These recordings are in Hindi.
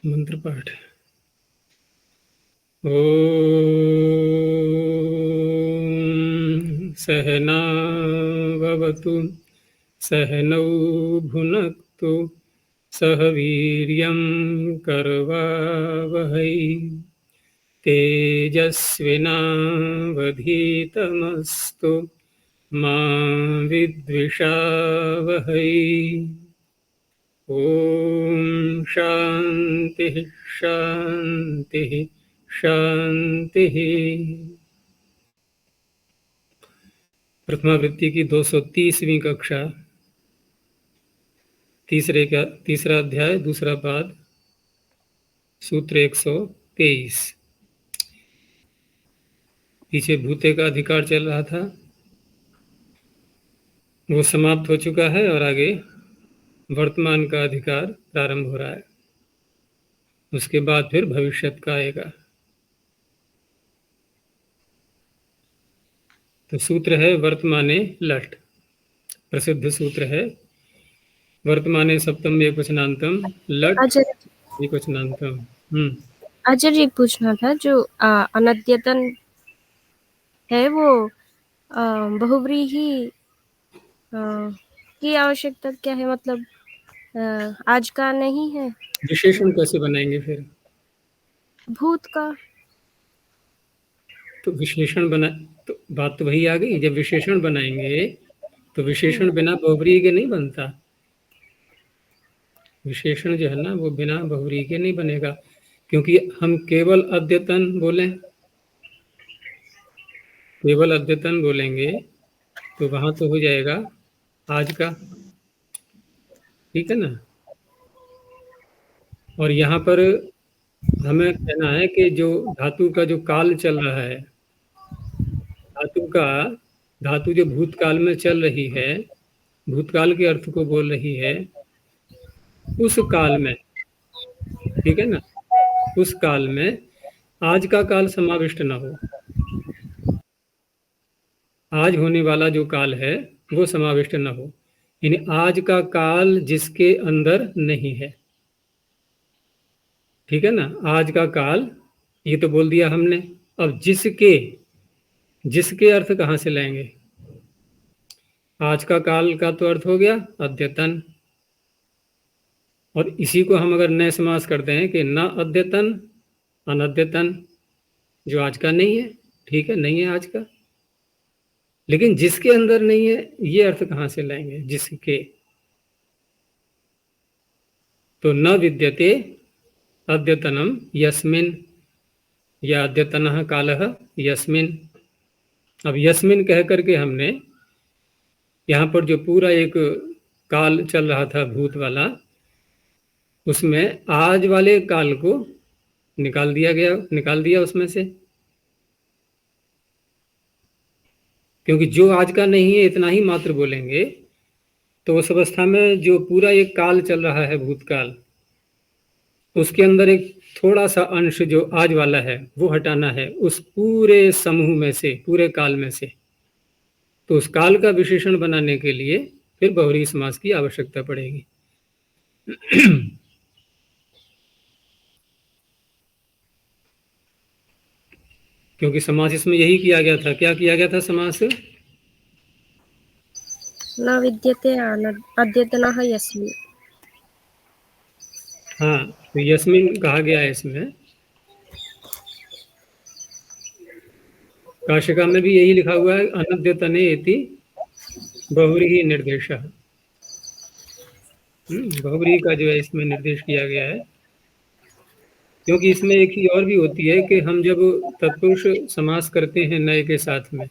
मंत्र पाठ। ॐ सहना भवतु सहनौ भुनक्तु सह वीर्यं करवावहै तेजस्विनावधीतमस्तु मा विद्विषावहै। ओम शांति शांति शांति। प्रथमावृत्ति की 230वीं कक्षा, तीसरा अध्याय, दूसरा पाद, सूत्र 123। पीछे भूते का अधिकार चल रहा था, वो समाप्त हो चुका है और आगे वर्तमान का अधिकार प्रारंभ हो रहा है। उसके बाद फिर भविष्यत का आएगा। तो सूत्र है वर्तमाने लट। प्रसिद्ध सूत्र है वर्तमाने सप्तम एकवचनांतम लट आचार्य एकवचनांतम। आचार्य पूछना था, जो अनद्यतन है वो बहुव्रीहि की आवश्यकता क्या है? मतलब आज का नहीं है। विशेषण कैसे बनाएंगे फिर? भूत का। तो विशेषण बना, तो बात तो वही आ गई। जब विशेषण बनाएंगे तो विशेषण बिना बहुव्रीहि के नहीं बनता। विशेषण जो है ना, वो बिना बहुव्रीहि के नहीं बनेगा, क्योंकि हम केवल अद्यतन बोले, केवल अद्यतन बोलेंगे तो वहां तो हो जाएगा आज का, ठीक है ना। और यहाँ पर हमें कहना है कि जो धातु का जो काल चल रहा है, धातु जो भूतकाल में चल रही है, भूतकाल के अर्थ को बोल रही है, उस काल में, ठीक है ना, उस काल में आज का काल समाविष्ट न हो। आज होने वाला जो काल है वो समाविष्ट न हो, यानी आज का काल जिसके अंदर नहीं है, ठीक है ना। आज का काल ये तो बोल दिया हमने। अब जिसके, जिसके अर्थ कहाँ से लाएंगे? आज का काल का तो अर्थ हो गया अद्यतन, और इसी को हम अगर नए समास करते हैं कि न अद्यतन अनद्यतन, जो आज का नहीं है, ठीक है, नहीं है आज का, लेकिन जिसके अंदर नहीं है, ये अर्थ कहाँ से लाएंगे? जिसके। तो न विद्यते अद्यतनम यस्मिन, या अद्यतनः कालः यस्मिन। अब यस्मिन कह करके हमने यहाँ पर जो पूरा एक काल चल रहा था भूत वाला, उसमें आज वाले काल को निकाल दिया उसमें से, क्योंकि जो आज का नहीं है इतना ही मात्र बोलेंगे तो उस अवस्था में जो पूरा एक काल चल रहा है भूतकाल, उसके अंदर एक थोड़ा सा अंश जो आज वाला है वो हटाना है उस पूरे समूह में से, पूरे काल में से। तो उस काल का विशेषण बनाने के लिए फिर बहुव्रीहि समास की आवश्यकता पड़ेगी। क्योंकि समास इसमें यही किया गया था। क्या किया गया था समास? न विद्यते अद्यतनः यस्मिन्। हाँ, तो यस्मिन कहा गया है इसमें। काशिका में भी यही लिखा हुआ है, अनद्यतने इति बहुव्रीहि निर्देशः। बहुव्रीहि का जो है इसमें निर्देश किया गया है, क्योंकि इसमें एक ही और भी होती है कि हम जब तत्पुरुष समास करते हैं नए के साथ में,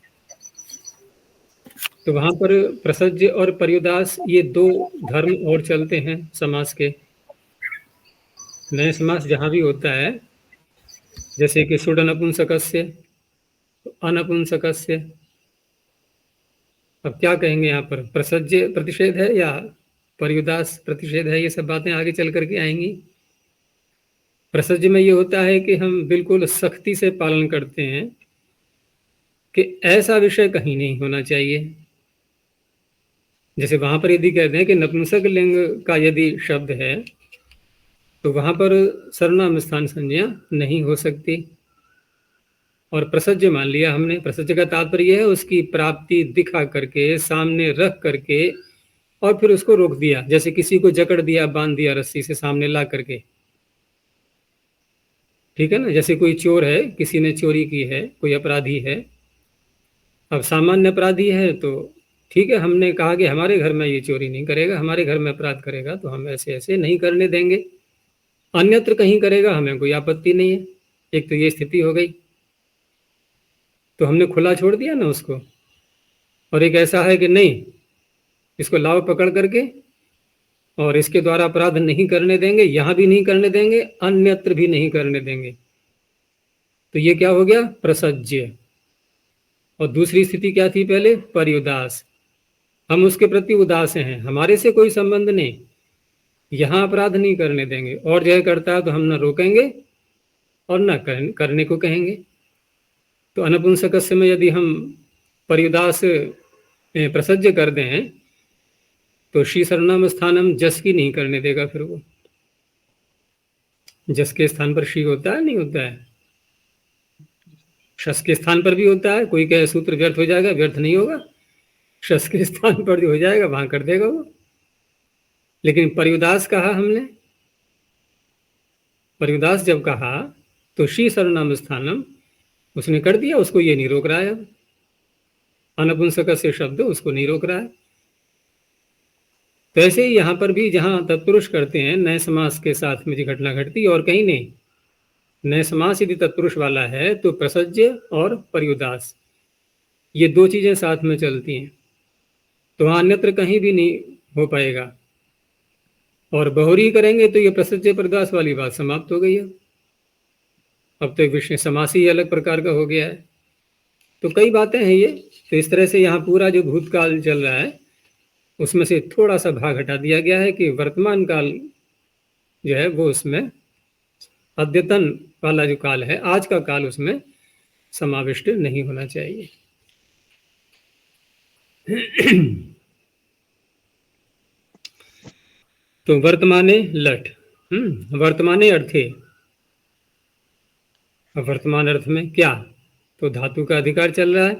तो वहां पर प्रसज्य और पर्युदास ये दो धर्म और चलते हैं समास के। नए समास जहां भी होता है, जैसे कि सुड नपुंसकस्य, अनपुंसकस्य, अब क्या कहेंगे यहाँ पर? प्रसज्य प्रतिषेध है या पर्युदास प्रतिषेध है? ये सब बातें आगे चल करके आएंगी। प्रसज्य में ये होता है कि हम बिल्कुल सख्ती से पालन करते हैं कि ऐसा विषय कहीं नहीं होना चाहिए। जैसे वहां पर यदि कहते हैं कि नपुंसक लिंग का यदि शब्द है तो वहां पर सर्वनाम स्थान संज्ञा नहीं हो सकती। और प्रसज्य मान लिया हमने। प्रसज्य का तात्पर्य है उसकी प्राप्ति दिखा करके, सामने रख करके, और फिर उसको रोक दिया। जैसे किसी को जकड़ दिया, बांध दिया रस्सी से सामने ला करके, ठीक है ना। जैसे कोई चोर है, किसी ने चोरी की है, कोई अपराधी है। अब सामान्य अपराधी है तो ठीक है, हमने कहा कि हमारे घर में ये चोरी नहीं करेगा, हमारे घर में अपराध करेगा तो हम ऐसे ऐसे नहीं करने देंगे, अन्यत्र कहीं करेगा, हमें कोई आपत्ति नहीं है। एक तो ये स्थिति हो गई, तो हमने खुला छोड़ दिया ना उसको। और एक ऐसा है कि नहीं, इसको लाओ पकड़ करके, और इसके द्वारा अपराध नहीं करने देंगे, यहां भी नहीं करने देंगे, अन्यत्र भी नहीं करने देंगे। तो ये क्या हो गया? प्रसज्य। और दूसरी स्थिति क्या थी पहले? पर्युदास। हम उसके प्रति उदास हैं, हमारे से कोई संबंध नहीं, यहां अपराध नहीं करने देंगे, और जय करता है तो हम न रोकेंगे और न करने को कहेंगे। तो अनपुंसकस्य में यदि हम पर्युदास प्रसज्य कर दें तो श्री सर्वनाम स्थानम जस की नहीं करने देगा। फिर वो जस के स्थान पर श्री होता है, नहीं होता है? शस के स्थान पर भी होता है। कोई कहे सूत्र व्यर्थ हो जाएगा, व्यर्थ नहीं होगा, शस के स्थान पर जो हो जाएगा वहां कर देगा वो। लेकिन पर्युदास कहा हमने, पर्युदास जब कहा तो श्री सर्वनाम स्थानम उसने कर दिया, उसको ये नहीं रोक रहा है। अब अनपुंसक से शब्द उसको नहीं रोक रहा है। तो ऐसे ही यहां पर भी जहां तत्पुरुष करते हैं नए समास के साथ में जो घटना घटती और कहीं नहीं। नए समास यदि तत्पुरुष वाला है तो प्रसज्य और पर्युदास ये दो चीजें साथ में चलती हैं, तो वहां अन्यत्र कहीं भी नहीं हो पाएगा। और बहुरी करेंगे तो ये प्रसज्य पर्युदास वाली बात समाप्त हो गई है। अब तो विषय समास ही अलग प्रकार का हो गया है। तो कई बातें हैं ये। तो इस तरह से यहाँ पूरा जो भूतकाल चल रहा है उसमें से थोड़ा सा भाग हटा दिया गया है कि वर्तमान काल जो है वो उसमें अद्यतन वाला जो काल है, आज का काल उसमें समाविष्ट नहीं होना चाहिए। तो वर्तमाने लट, वर्तमाने अर्थे। अब वर्तमान अर्थ में क्या? तो धातु का अधिकार चल रहा है,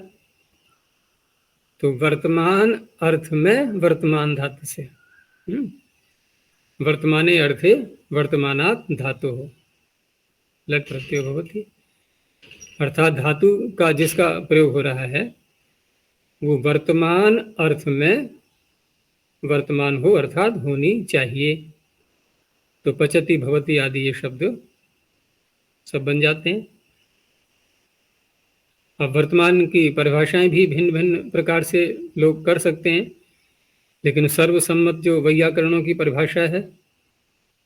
तो वर्तमान अर्थ में वर्तमान धातु से वर्तमाने अर्थे वर्तमानात धातु हो लट प्रत्यय भवति। अर्थात धातु का जिसका प्रयोग हो रहा है वो वर्तमान अर्थ में वर्तमान हो, अर्थात होनी चाहिए। तो पचति भवति आदि ये शब्द सब बन जाते हैं। अब वर्तमान की परिभाषाएं भी भिन्न भिन्न प्रकार से लोग कर सकते हैं, लेकिन सर्वसम्मत जो वैयाकरणों की परिभाषा है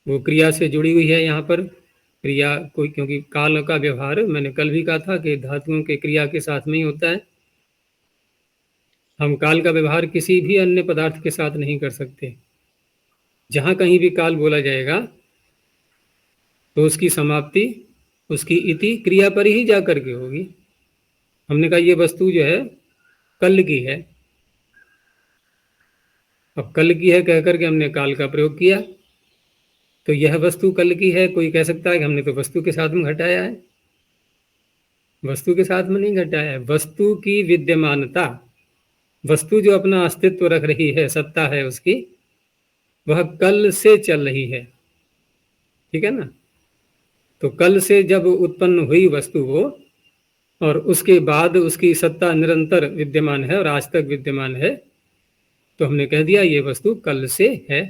वो क्रिया से जुड़ी हुई है। यहाँ पर क्रिया कोई, क्योंकि काल का व्यवहार मैंने कल भी कहा था कि धातुओं के क्रिया के साथ में ही होता है। हम काल का व्यवहार किसी भी अन्य पदार्थ के साथ नहीं कर सकते। जहाँ कहीं भी काल बोला जाएगा तो उसकी समाप्ति, उसकी इति क्रिया पर ही जा करके होगी। हमने कहा ये वस्तु जो है कल की है, अब कल की है कह करके हमने काल का प्रयोग किया, तो यह वस्तु कल की है। कोई कह सकता है कि हमने तो वस्तु के साथ में घटाया है। वस्तु के साथ में नहीं घटाया है, वस्तु की विद्यमानता, वस्तु जो अपना अस्तित्व रख रही है, सत्ता है उसकी, वह कल से चल रही है, ठीक है ना। तो कल से जब उत्पन्न हुई वस्तु वो, और उसके बाद उसकी सत्ता निरंतर विद्यमान है और आज तक विद्यमान है, तो हमने कह दिया ये वस्तु कल से है,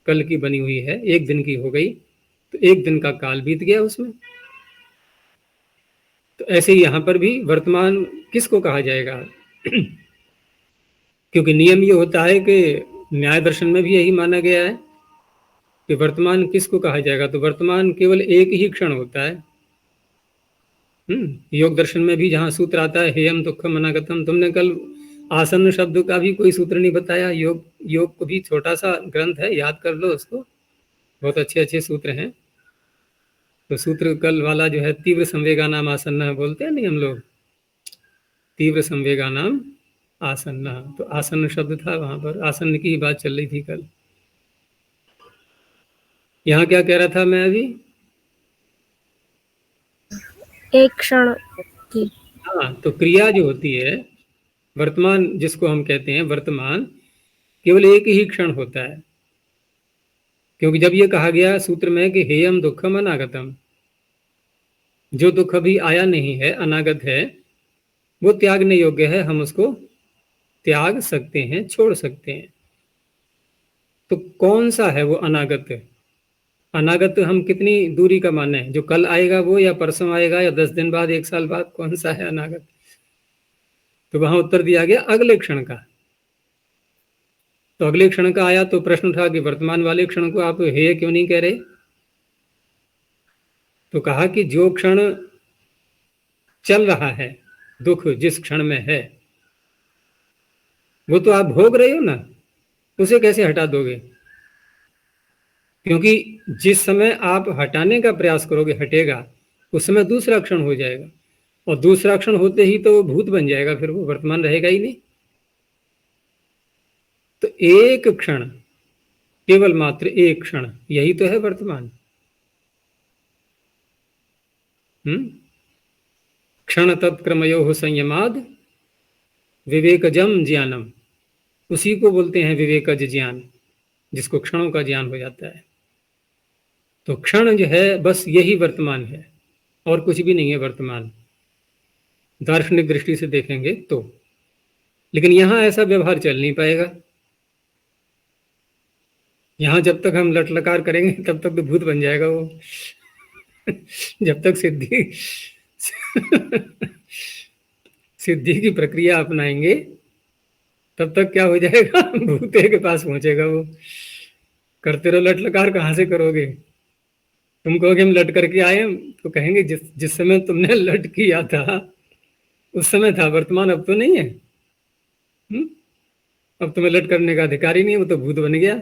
कल की बनी हुई है, एक दिन की हो गई, तो एक दिन का काल बीत गया उसमें। तो ऐसे ही यहां पर भी वर्तमान किसको कहा जाएगा? क्योंकि नियम ये होता है कि न्याय दर्शन में भी यही माना गया है कि वर्तमान किसको कहा जाएगा, तो वर्तमान केवल एक ही क्षण होता है। योग दर्शन में भी जहाँ सूत्र आता है हेयम दुखम अनागतम, तुमने कल आसन्न शब्द का भी कोई सूत्र नहीं बताया। योग को भी छोटा सा ग्रंथ है, याद कर लो उसको, बहुत अच्छे अच्छे सूत्र हैं। तो सूत्र कल वाला जो है तीव्र संवेगा नाम आसन्न बोलते हैं नहीं हम लोग, तीव्र संवेगा नाम आसन्न, तो आसन्न शब्द था वहां पर, आसन्न की ही बात चल रही थी कल। यहाँ क्या कह रहा था मैं अभी? एक क्षण की। हाँ, तो क्रिया जो होती है, वर्तमान जिसको हम कहते हैं वर्तमान, केवल एक ही क्षण होता है। क्योंकि जब ये कहा गया सूत्र में कि हेयम दुखम अनागतम, जो दुख अभी आया नहीं है, अनागत है, वो त्यागने योग्य है, हम उसको त्याग सकते हैं, छोड़ सकते हैं। तो कौन सा है वो अनागत? अनागत हम कितनी दूरी का माने, जो कल आएगा वो, या परसों आएगा, या 10 दिन बाद, 1 साल बाद, कौन सा है अनागत? तो वहां उत्तर दिया गया अगले क्षण का। तो अगले क्षण का आया तो प्रश्न था कि वर्तमान वाले क्षण को आप हे क्यों नहीं कह रहे? तो कहा कि जो क्षण चल रहा है, दुख जिस क्षण में है, वो तो आप भोग रहे हो ना, उसे कैसे हटा दोगे? क्योंकि जिस समय आप हटाने का प्रयास करोगे हटेगा, उस समय दूसरा क्षण हो जाएगा, और दूसरा क्षण होते ही तो वो भूत बन जाएगा, फिर वो वर्तमान रहेगा ही नहीं। तो एक क्षण, केवल मात्र एक क्षण, यही तो है वर्तमान। क्षण तत्क्रमयो संयमाद विवेकजम ज्ञानम, उसी को बोलते हैं विवेकज ज्ञान, जिसको क्षणों का ज्ञान हो जाता है। तो क्षण जो है बस यही वर्तमान है, और कुछ भी नहीं है वर्तमान, दार्शनिक दृष्टि से देखेंगे तो। लेकिन यहां ऐसा व्यवहार चल नहीं पाएगा। यहां जब तक हम लटलकार करेंगे तब तक तो भूत बन जाएगा वो। जब तक सिद्धि सिद्धि की प्रक्रिया अपनाएंगे तब तक क्या हो जाएगा, भूते के पास पहुंचेगा वो। करते रहो लटलकार, कहाँ से करोगे? तुम कहोगे हम लट करके आए, तो कहेंगे जिस जिस समय तुमने लट किया था उस समय था, वर्तमान अब तो नहीं है। अब तुम्हें लट करने का अधिकार ही नहीं है, वो तो भूत बन गया।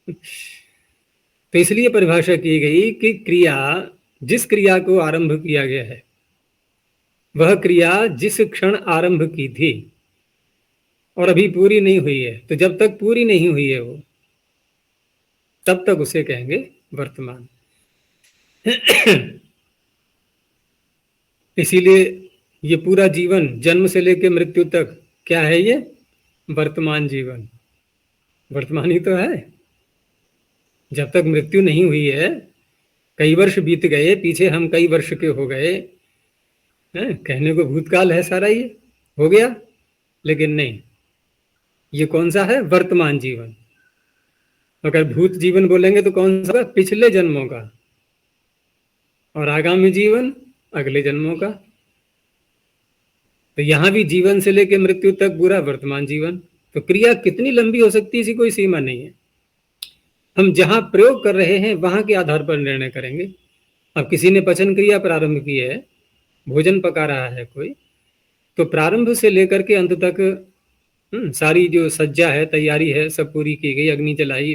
तो इसलिए परिभाषा की गई कि क्रिया, जिस क्रिया को आरंभ किया गया है, वह क्रिया जिस क्षण आरंभ की थी और अभी पूरी नहीं हुई है, तो जब तक पूरी नहीं हुई है वो, तब तक उसे कहेंगे वर्तमान। इसीलिए ये पूरा जीवन, जन्म से लेकर मृत्यु तक, क्या है ये? वर्तमान जीवन, वर्तमान ही तो है। जब तक मृत्यु नहीं हुई है, कई वर्ष बीत गए पीछे, हम कई वर्ष के हो गए हैं, कहने को भूतकाल है सारा, ये हो गया, लेकिन नहीं, ये कौन सा है? वर्तमान जीवन। अगर भूत जीवन बोलेंगे तो कौन सा? पिछले जन्मों का, और आगामी जीवन अगले जन्मों का। तो यहां भी जीवन से लेकर मृत्यु तक पूरा वर्तमान जीवन। तो क्रिया कितनी लंबी हो सकती है, इसी कोई सीमा नहीं है। हम जहां प्रयोग कर रहे हैं वहां के आधार पर निर्णय करेंगे। अब किसी ने पचन क्रिया प्रारंभ की है, भोजन पका रहा है कोई, तो प्रारंभ से लेकर के अंत तक सारी जो सज्जा है, तैयारी है, सब पूरी की गई, अग्नि जलाई,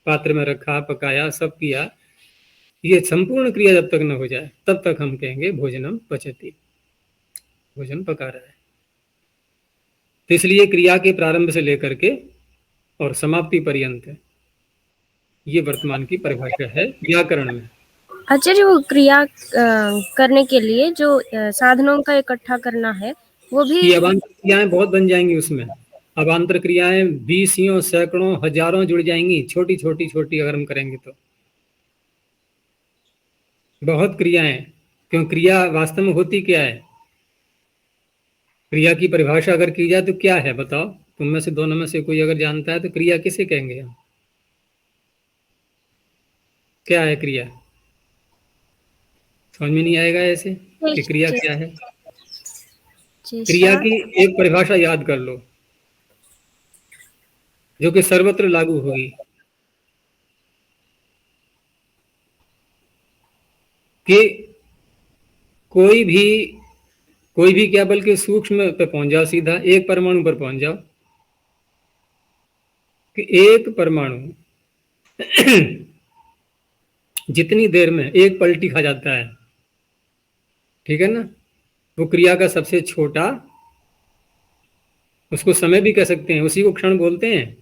पात्र में रखा, पकाया, सब किया, ये संपूर्ण क्रिया जब तक न हो जाए तब तक हम कहेंगे भोजनम पचती, भोजन पका रहा है। तो इसलिए क्रिया के प्रारंभ से लेकर के और समाप्ति पर्यंत, ये वर्तमान की परिभाषा है व्याकरण में। आचार्य, वो क्रिया करने के लिए जो साधनों का इकट्ठा करना है, वो भी ये अवान्तर क्रियाएं बहुत बन जाएंगी उसमें। अवान्तर क्रियाएं 20, सैकड़ों, हजारों जुड़ जाएंगी, छोटी छोटी छोटी अगर हम करेंगे तो। बहुत क्रियाएं, क्यों? क्रिया वास्तव में होती क्या है? क्रिया की परिभाषा अगर की जाए तो क्या है, बताओ? तुम में से दोनों में से कोई अगर जानता है तो क्रिया किसे कहेंगे हम? क्या है क्रिया? समझ में नहीं आएगा ऐसे कि क्रिया क्या है? क्रिया की एक परिभाषा याद कर लो जो कि सर्वत्र लागू होगी, कि कोई भी क्या, बल्कि सूक्ष्म पे पहुंच जाओ, सीधा एक परमाणु पर पहुंच जाओ, कि एक परमाणु जितनी देर में एक पलटी खा जाता है, ठीक है ना, वो क्रिया का सबसे छोटा, उसको समय भी कह सकते हैं, उसी को क्षण बोलते हैं।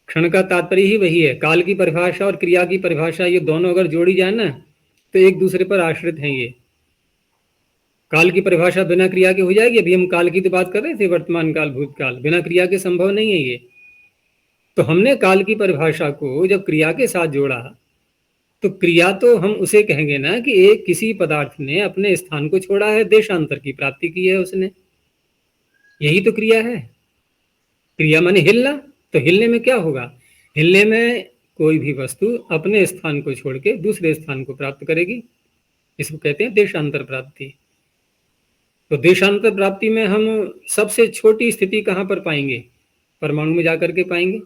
क्षण का तात्पर्य ही वही है। काल की परिभाषा और क्रिया की परिभाषा ये दोनों अगर जोड़ी जाए ना तो एक दूसरे पर आश्रित हैं। ये काल की परिभाषा बिना क्रिया के हो जाएगी। अभी हम काल की तो बात कर रहे थे, वर्तमान काल भूतकाल, बिना क्रिया के संभव नहीं है ये। तो हमने काल की परिभाषा को जब क्रिया के साथ जोड़ा तो क्रिया तो हम उसे कहेंगे ना कि एक किसी पदार्थ ने अपने स्थान को छोड़ा है, देशांतर की प्राप्ति की है उसने, यही तो क्रिया है। क्रिया माने हिलना। तो हिलने में क्या होगा? हिलने में कोई भी वस्तु अपने स्थान को छोड़ के दूसरे स्थान को प्राप्त करेगी, इसको कहते हैं देशांतर प्राप्ति। तो देशांतर प्राप्ति में हम सबसे छोटी स्थिति कहाँ पर पाएंगे? परमाणु में जाकर के पाएंगे।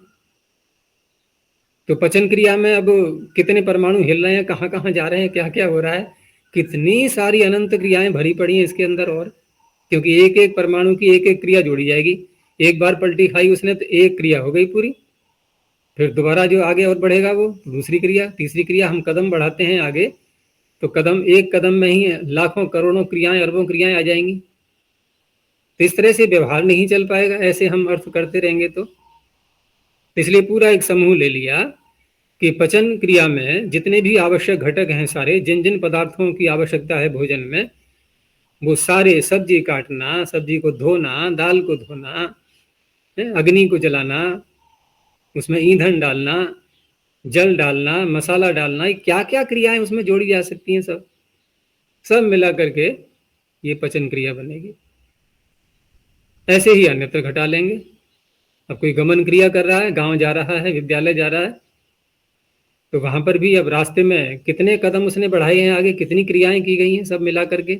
तो पचन क्रिया में अब कितने परमाणु हिल रहे हैं, कहाँ कहाँ जा रहे हैं, क्या क्या हो रहा है, कितनी सारी अनंत क्रियाएं भरी पड़ी हैं इसके अंदर। और क्योंकि एक एक परमाणु की एक एक क्रिया जोड़ी जाएगी। एक बार पलटी खाई उसने तो एक क्रिया हो गई पूरी, फिर दोबारा जो आगे और बढ़ेगा वो दूसरी क्रिया, तीसरी क्रिया। हम कदम बढ़ाते हैं आगे तो कदम, एक कदम में ही लाखों करोड़ों क्रियाएं, अरबों क्रियाएं आ जाएंगी। तो इस तरह से व्यवहार नहीं चल पाएगा, ऐसे हम अर्थ करते रहेंगे तो। इसलिए पूरा एक समूह ले लिया कि पचन क्रिया में जितने भी आवश्यक घटक हैं सारे, जिन जिन पदार्थों की आवश्यकता है भोजन में, वो सारे, सब्जी काटना, सब्जी को धोना, दाल को धोना, अग्नि को जलाना, उसमें ईंधन डालना, जल डालना, मसाला डालना, ये क्या क्या क्रियाएं उसमें जोड़ी जा सकती हैं, सब सब मिला करके ये पचन क्रिया बनेगी। ऐसे ही अन्यत्र घटा लेंगे। अब कोई गमन क्रिया कर रहा है, गांव जा रहा है, विद्यालय जा रहा है, तो वहां पर भी अब रास्ते में कितने कदम उसने बढ़ाए हैं आगे, कितनी क्रियाएं की गई हैं सब मिला करके।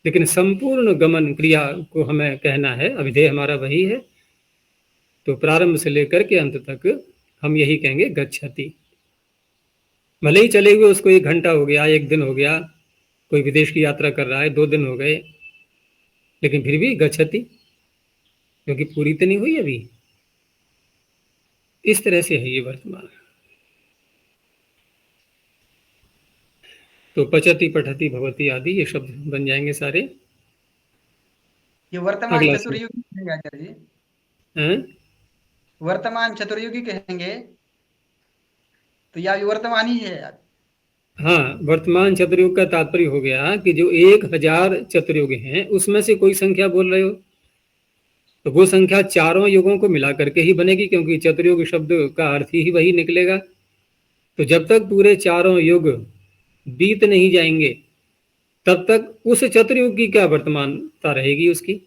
लेकिन संपूर्ण गमन क्रिया को हमें कहना है, अभिधेय हमारा वही है। तो प्रारंभ से लेकर के अंत तक हम यही कहेंगे गच्छति। भले ही चले हुए उसको 1 घंटा हो गया, 1 दिन हो गया, कोई विदेश की यात्रा कर रहा है 2 दिन हो गए, लेकिन फिर भी गच्छति, क्योंकि पूरी तो नहीं हुई अभी। इस तरह से है ये वर्तमान। तो पचति, पठति, भवति आदि ये शब्द बन जाएंगे सारे। ये वर्तमान अगला चतुर्युगी कहेंगे आचार्य जी, हैं? वर्तमान चतुर्युगी कहेंगे तो या ये वर्तमान ही है यार। हाँ, वर्तमान चतुर्युग का तात्पर्य हो गया कि जो 1000 चतुर्युग हैं उसमें से कोई संख्या बोल रहे हो तो वो संख्या चारों युगों को मिला करके ही बनेगी, क्योंकि चतुर्युग शब्द का अर्थ ही वही निकलेगा। तो जब तक पूरे चारों युग बीत नहीं जाएंगे तब तक उस चतुर्युग की क्या वर्तमानता रहेगी उसकी।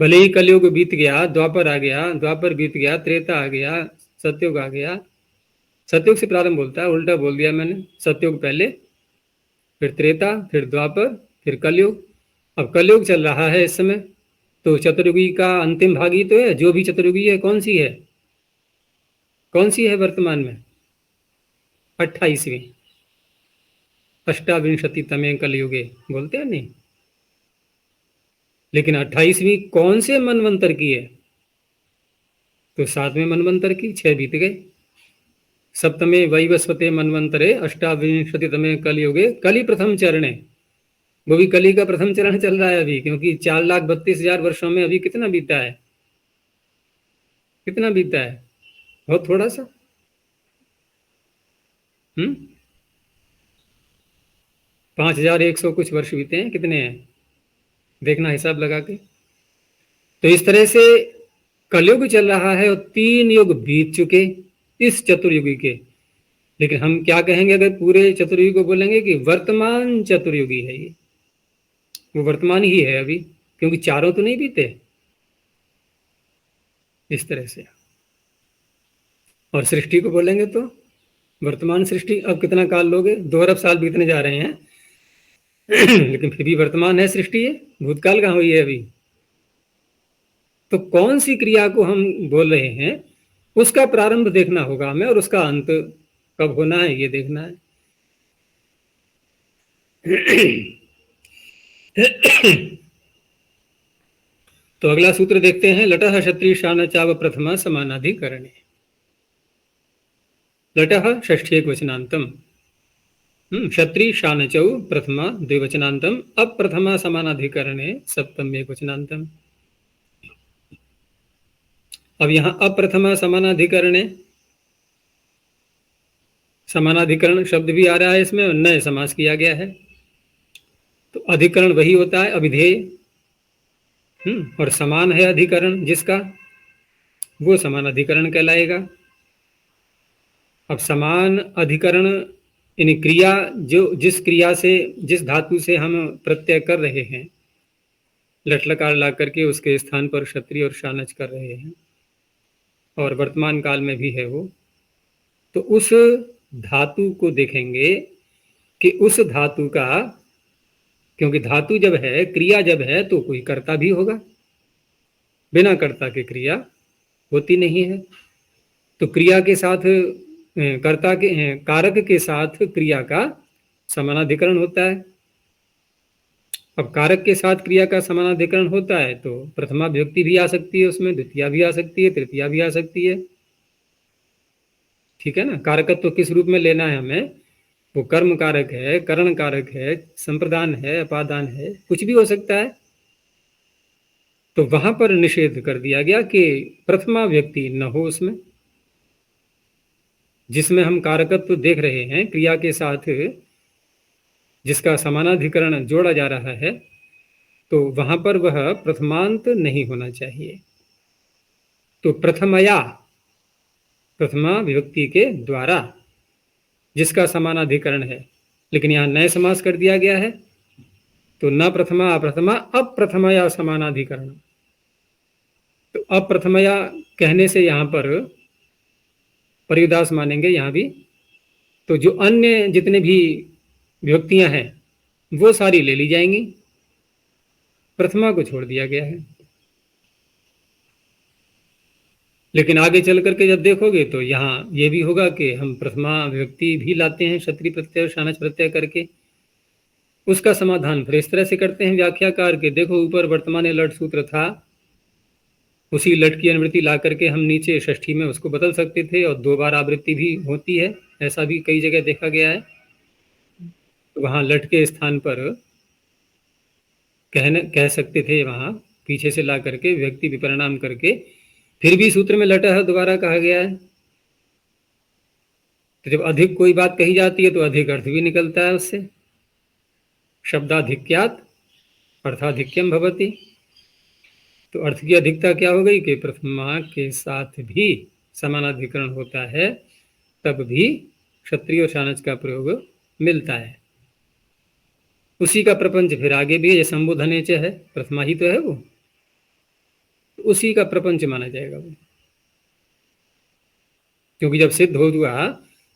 भले ही कलयुग बीत गया, द्वापर आ गया, द्वापर बीत गया, त्रेता आ गया, सतयुग आ गया। सतयुग से प्रारंभ बोलता है, उल्टा बोल दिया मैंने। सतयुग पहले, फिर त्रेता, फिर द्वापर, फिर कलयुग। अब कलयुग चल रहा है इस समय, तो चतुर्युगी का अंतिम भाग ही तो है। जो भी चतुर्युगी है कौन सी है, कौन सी है वर्तमान में? 28वीं, अष्टाविंशति तमे कलयुगे बोलते हैं नहीं। लेकिन 28वीं कौन से मनवंतर की है? तो 7वें मनवंतर की, 6 बीत गए। सप्तमे वैवस्वते मनवंतरे अष्टाविंशति तमे कलयुगे कली प्रथम चरणे। वो भी कली का प्रथम चरण चल रहा है अभी, क्योंकि 4,32,000 वर्षों में अभी कितना बीता है, कितना बीता है? बहुत थोड़ा सा। 5,100 कुछ वर्ष बीते हैं, कितने हैं देखना हिसाब लगा के। तो इस तरह से कलयुग चल रहा है और 3 युग बीत चुके इस चतुर्युगी के। लेकिन हम क्या कहेंगे अगर पूरे चतुर्युगी को बोलेंगे कि वर्तमान चतुर्युगी है ये, वो वर्तमान ही है अभी, क्योंकि चारों तो नहीं बीते। इस तरह से। और सृष्टि को बोलेंगे तो वर्तमान सृष्टि। अब कितना काल लोगे, 2 अरब साल बीतने जा रहे हैं लेकिन फिर भी वर्तमान है सृष्टि, है भूतकाल कहाँ हुई है अभी। तो कौन सी क्रिया को हम बोल रहे हैं उसका प्रारंभ देखना होगा हमें, और उसका अंत कब होना है ये देखना है। तो अगला सूत्र देखते हैं। लटः क्षत्रिय शान चाव प्रथमा समानाधिकरणे। लटः षष्ठी एक वचनांतम, क्षत्रिय शानचौ प्रथमा द्विवचनांतम, अप्रथमा समानाधिकरणे सप्तम एक वचनांतम। अब यहाँ अप्रथमा समानाधिकरणे, समानाधिकरण शब्द भी आ रहा है इसमें और नए समास किया गया है। तो अधिकरण वही होता है अभिधेय, और समान है अधिकरण जिसका, वो समान अधिकरण कहलाएगा। अब समान अधिकरण यानी क्रिया, जो जिस क्रिया से, जिस धातु से हम प्रत्यय कर रहे हैं, लट लकार ला करके उसके स्थान पर क्षत्रिय और शानच कर रहे हैं, और वर्तमान काल में भी है वो, तो उस धातु को देखेंगे कि उस धातु का, क्योंकि धातु जब है, क्रिया जब है, तो कोई कर्ता भी होगा, बिना कर्ता के क्रिया होती नहीं है। तो क्रिया के साथ कर्ता के, कारक के साथ क्रिया का समानाधिकरण होता है। अब कारक के साथ क्रिया का समानाधिकरण होता है तो प्रथमा विभक्ति भी आ सकती है उसमें, द्वितीया भी आ सकती है, तृतीया भी आ सकती है, ठीक है ना। कारकत्व तो किस रूप में लेना है हमें, वो कर्म कारक है, करण कारक है, संप्रदान है, अपादान है, कुछ भी हो सकता है। तो वहां पर निषेध कर दिया गया कि प्रथमा व्यक्ति न हो उसमें, जिसमें हम कारकत्व देख रहे हैं, क्रिया के साथ जिसका समानाधिकरण जोड़ा जा रहा है, तो वहां पर वह प्रथमांत नहीं होना चाहिए। तो प्रथमया, प्रथमा विभक्ति के द्वारा जिसका समानाधिकरण है, लेकिन यहाँ नए समास कर दिया गया है, तो न प्रथमा अप्रथमा अप्रथमया समानाधिकरण। तो अप्रथमया कहने से यहाँ पर परिउदास मानेंगे यहाँ भी, तो जो अन्य जितने भी विभक्तियां हैं वो सारी ले ली जाएंगी, प्रथमा को छोड़ दिया गया है। लेकिन आगे चल करके जब देखोगे तो यहाँ ये भी होगा कि हम प्रथमा विभक्ति भी लाते हैं क्षत्रिय प्रत्यय और शानच प्रत्यय करके। उसका समाधान फिर इस तरह से करते हैं व्याख्याकार के, देखो ऊपर वर्तमान लट सूत्र था, उसी लट की अनुवृत्ति ला करके हम नीचे षष्ठी में उसको बदल सकते थे, और 2 बार आवृत्ति भी होती है, ऐसा भी कई जगह देखा गया है। तो वहाँ लट के स्थान पर कह सकते थे, वहाँ पीछे से ला करके व्यक्ति विपरिणाम करके, फिर भी सूत्र में लट है दोबारा कहा गया है। तो जब अधिक कोई बात कही जाती है तो अधिक अर्थ भी निकलता है उससे, शब्दाधिक्यात अर्थाधिक्यम भवति। तो अर्थ की अधिकता क्या हो गई कि प्रथमा के साथ भी समानाधिकरण होता है, तब भी क्षत्रिय और शानच का प्रयोग मिलता है। उसी का प्रपंच फिर आगे भी है, ये संबोधनेच है, प्रथमा ही तो है वो, तो उसी का प्रपंच माना जाएगा वो। क्योंकि जब सिद्ध हो हुआ,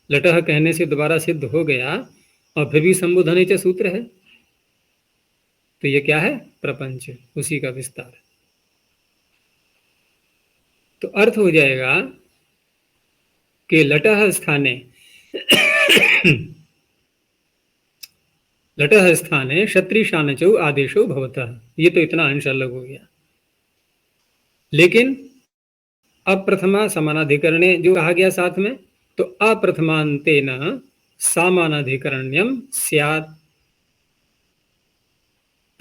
लटह कहने से दोबारा सिद्ध हो गया, और फिर भी संबोधनेच सूत्र है, तो ये क्या है, प्रपंच, उसी का विस्तार। तो अर्थ हो जाएगा कि लटह स्थाने लटह स्थाने क्षत्रिय शानचौ आदेशो भवतः, ये तो इतना अंश अलग हो गया। लेकिन अप्रथमा समानाधिकरणे जो कहा गया साथ में, तो अप्रथमांतेन समानाधिकरण्यम स्यात्,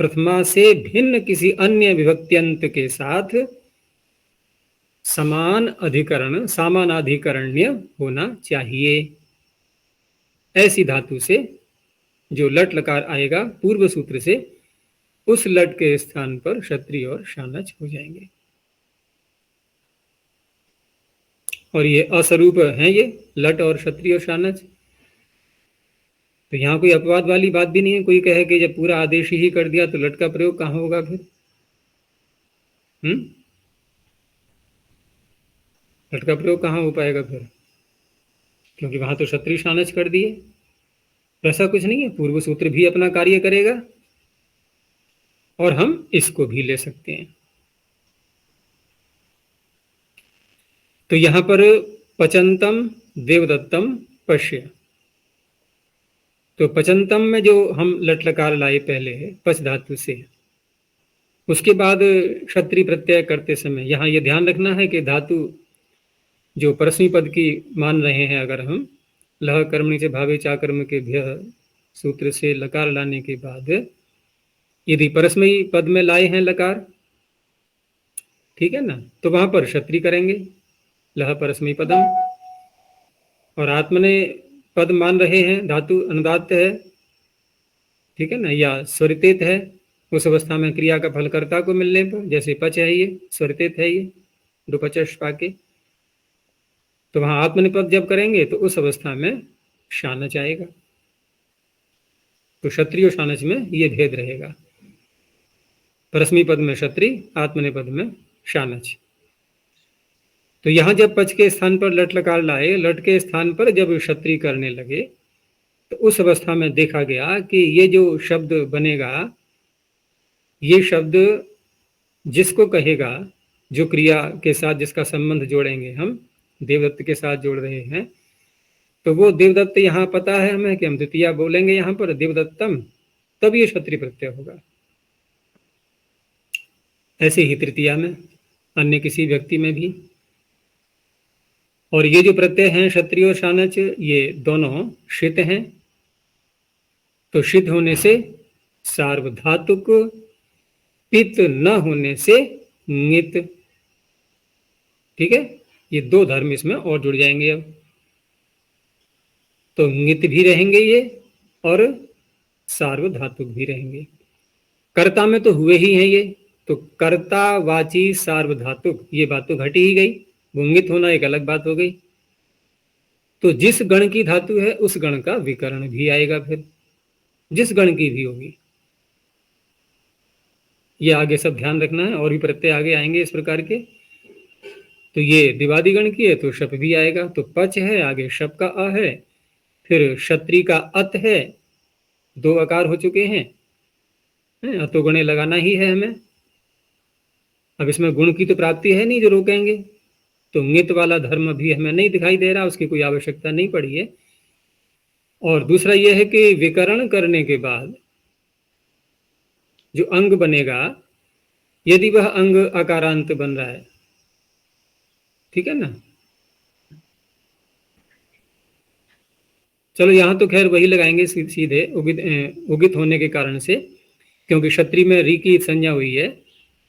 प्रथमा से भिन्न किसी अन्य विभक्त्यंत के साथ समान अधिकरण, समानाधिकरण्य होना चाहिए। ऐसी धातु से जो लट लकार आएगा पूर्व सूत्र से, उस लट के स्थान पर क्षत्रिय और शानच हो जाएंगे। और ये असरूप हैं, ये लट और क्षत्रिय और शानच। तो यहाँ कोई अपवाद वाली बात भी नहीं है, कोई कहे कि जब पूरा आदेश ही कर दिया तो लट का प्रयोग कहाँ होगा फिर, लट का प्रयोग कहाँ हो पाएगा फिर, क्योंकि वहां तो क्षत्रिय शानच कर दिए। ऐसा कुछ नहीं है, पूर्व सूत्र भी अपना कार्य करेगा और हम इसको भी ले सकते हैं। तो यहां पर पचंतम देवदत्तम पश्य, तो पचंतम में जो हम लट लकार लाए पहले पच धातु से, उसके बाद क्षत्रिय प्रत्यय करते समय यहां यह ध्यान रखना है कि धातु जो परस्मी पद की मान रहे हैं, अगर हम लह कर्मणि से भावे चाकर्म के भ्य सूत्र से लकार लाने के बाद यदि परस्मयी पद में लाए हैं लकार, ठीक है ना, तो वहां पर क्षत्रिय करेंगे, लह परस्मै पदम, और आत्मने पद मान रहे हैं, धातु अनुदात्त है, ठीक है ना, या स्वरितेत है, उस अवस्था में क्रिया का फल कर्ता को मिलने पर, जैसे पच है ये, स्वरितेत है ये, दुपचश पाके, तो वहां आत्मनिपद जब करेंगे तो उस अवस्था में शानच आएगा। तो क्षत्रिय शानच में ये भेद रहेगा, परस्मी पद में क्षत्रिय, आत्मनिपद में शानच। तो यहां जब पच के स्थान पर लट लकार लाए, लट के स्थान पर जब क्षत्रिय करने लगे, तो उस अवस्था में देखा गया कि ये जो शब्द बनेगा, ये शब्द जिसको कहेगा, जो क्रिया के साथ जिसका संबंध जोड़ेंगे हम, देवदत्त के साथ जोड़ रहे हैं, तो वो देवदत्त यहाँ पता है हमें कि हम द्वितीया बोलेंगे यहाँ पर देवदत्तम, तब ये क्षत्रिय प्रत्यय होगा। ऐसे ही तृतीया में, अन्य किसी व्यक्ति में भी। और ये जो प्रत्यय हैं क्षत्रिय और शानच, ये दोनों शित हैं, तो शित होने से सार्वधातुक, पित न होने से ङित, ठीक है, ये दो धर्म इसमें और जुड़ जाएंगे अब। तो ङित भी रहेंगे ये और सार्वधातुक भी रहेंगे। कर्ता में तो हुए ही हैं ये, तो कर्ता वाची सार्वधातुक, ये बात तो घट ही गई, ङित होना एक अलग बात हो गई। तो जिस गण की धातु है उस गण का विकर्ण भी आएगा, फिर जिस गण की भी होगी। ये आगे सब ध्यान रखना है, और भी प्रत्यय आगे आएंगे इस प्रकार के। तो ये दिवादी गण की है तो शप भी आएगा, तो पच है, आगे शप का अ है, फिर क्षत्रिय का अत है, दो आकार हो चुके हैं, अतो गणे लगाना ही है हमें। अब इसमें गुण की तो प्राप्ति है नहीं जो रोकेंगे, तो ङित वाला धर्म भी हमें नहीं दिखाई दे रहा, उसकी कोई आवश्यकता नहीं पड़ी है। और दूसरा यह है कि विकरण करने के बाद जो अंग बनेगा, यदि वह अंग आकारांत बन रहा है, ठीक है ना। चलो यहां तो खैर वही लगाएंगे सीधे, उगित होने के कारण से, क्योंकि क्षत्रिय में री की संज्ञा हुई है,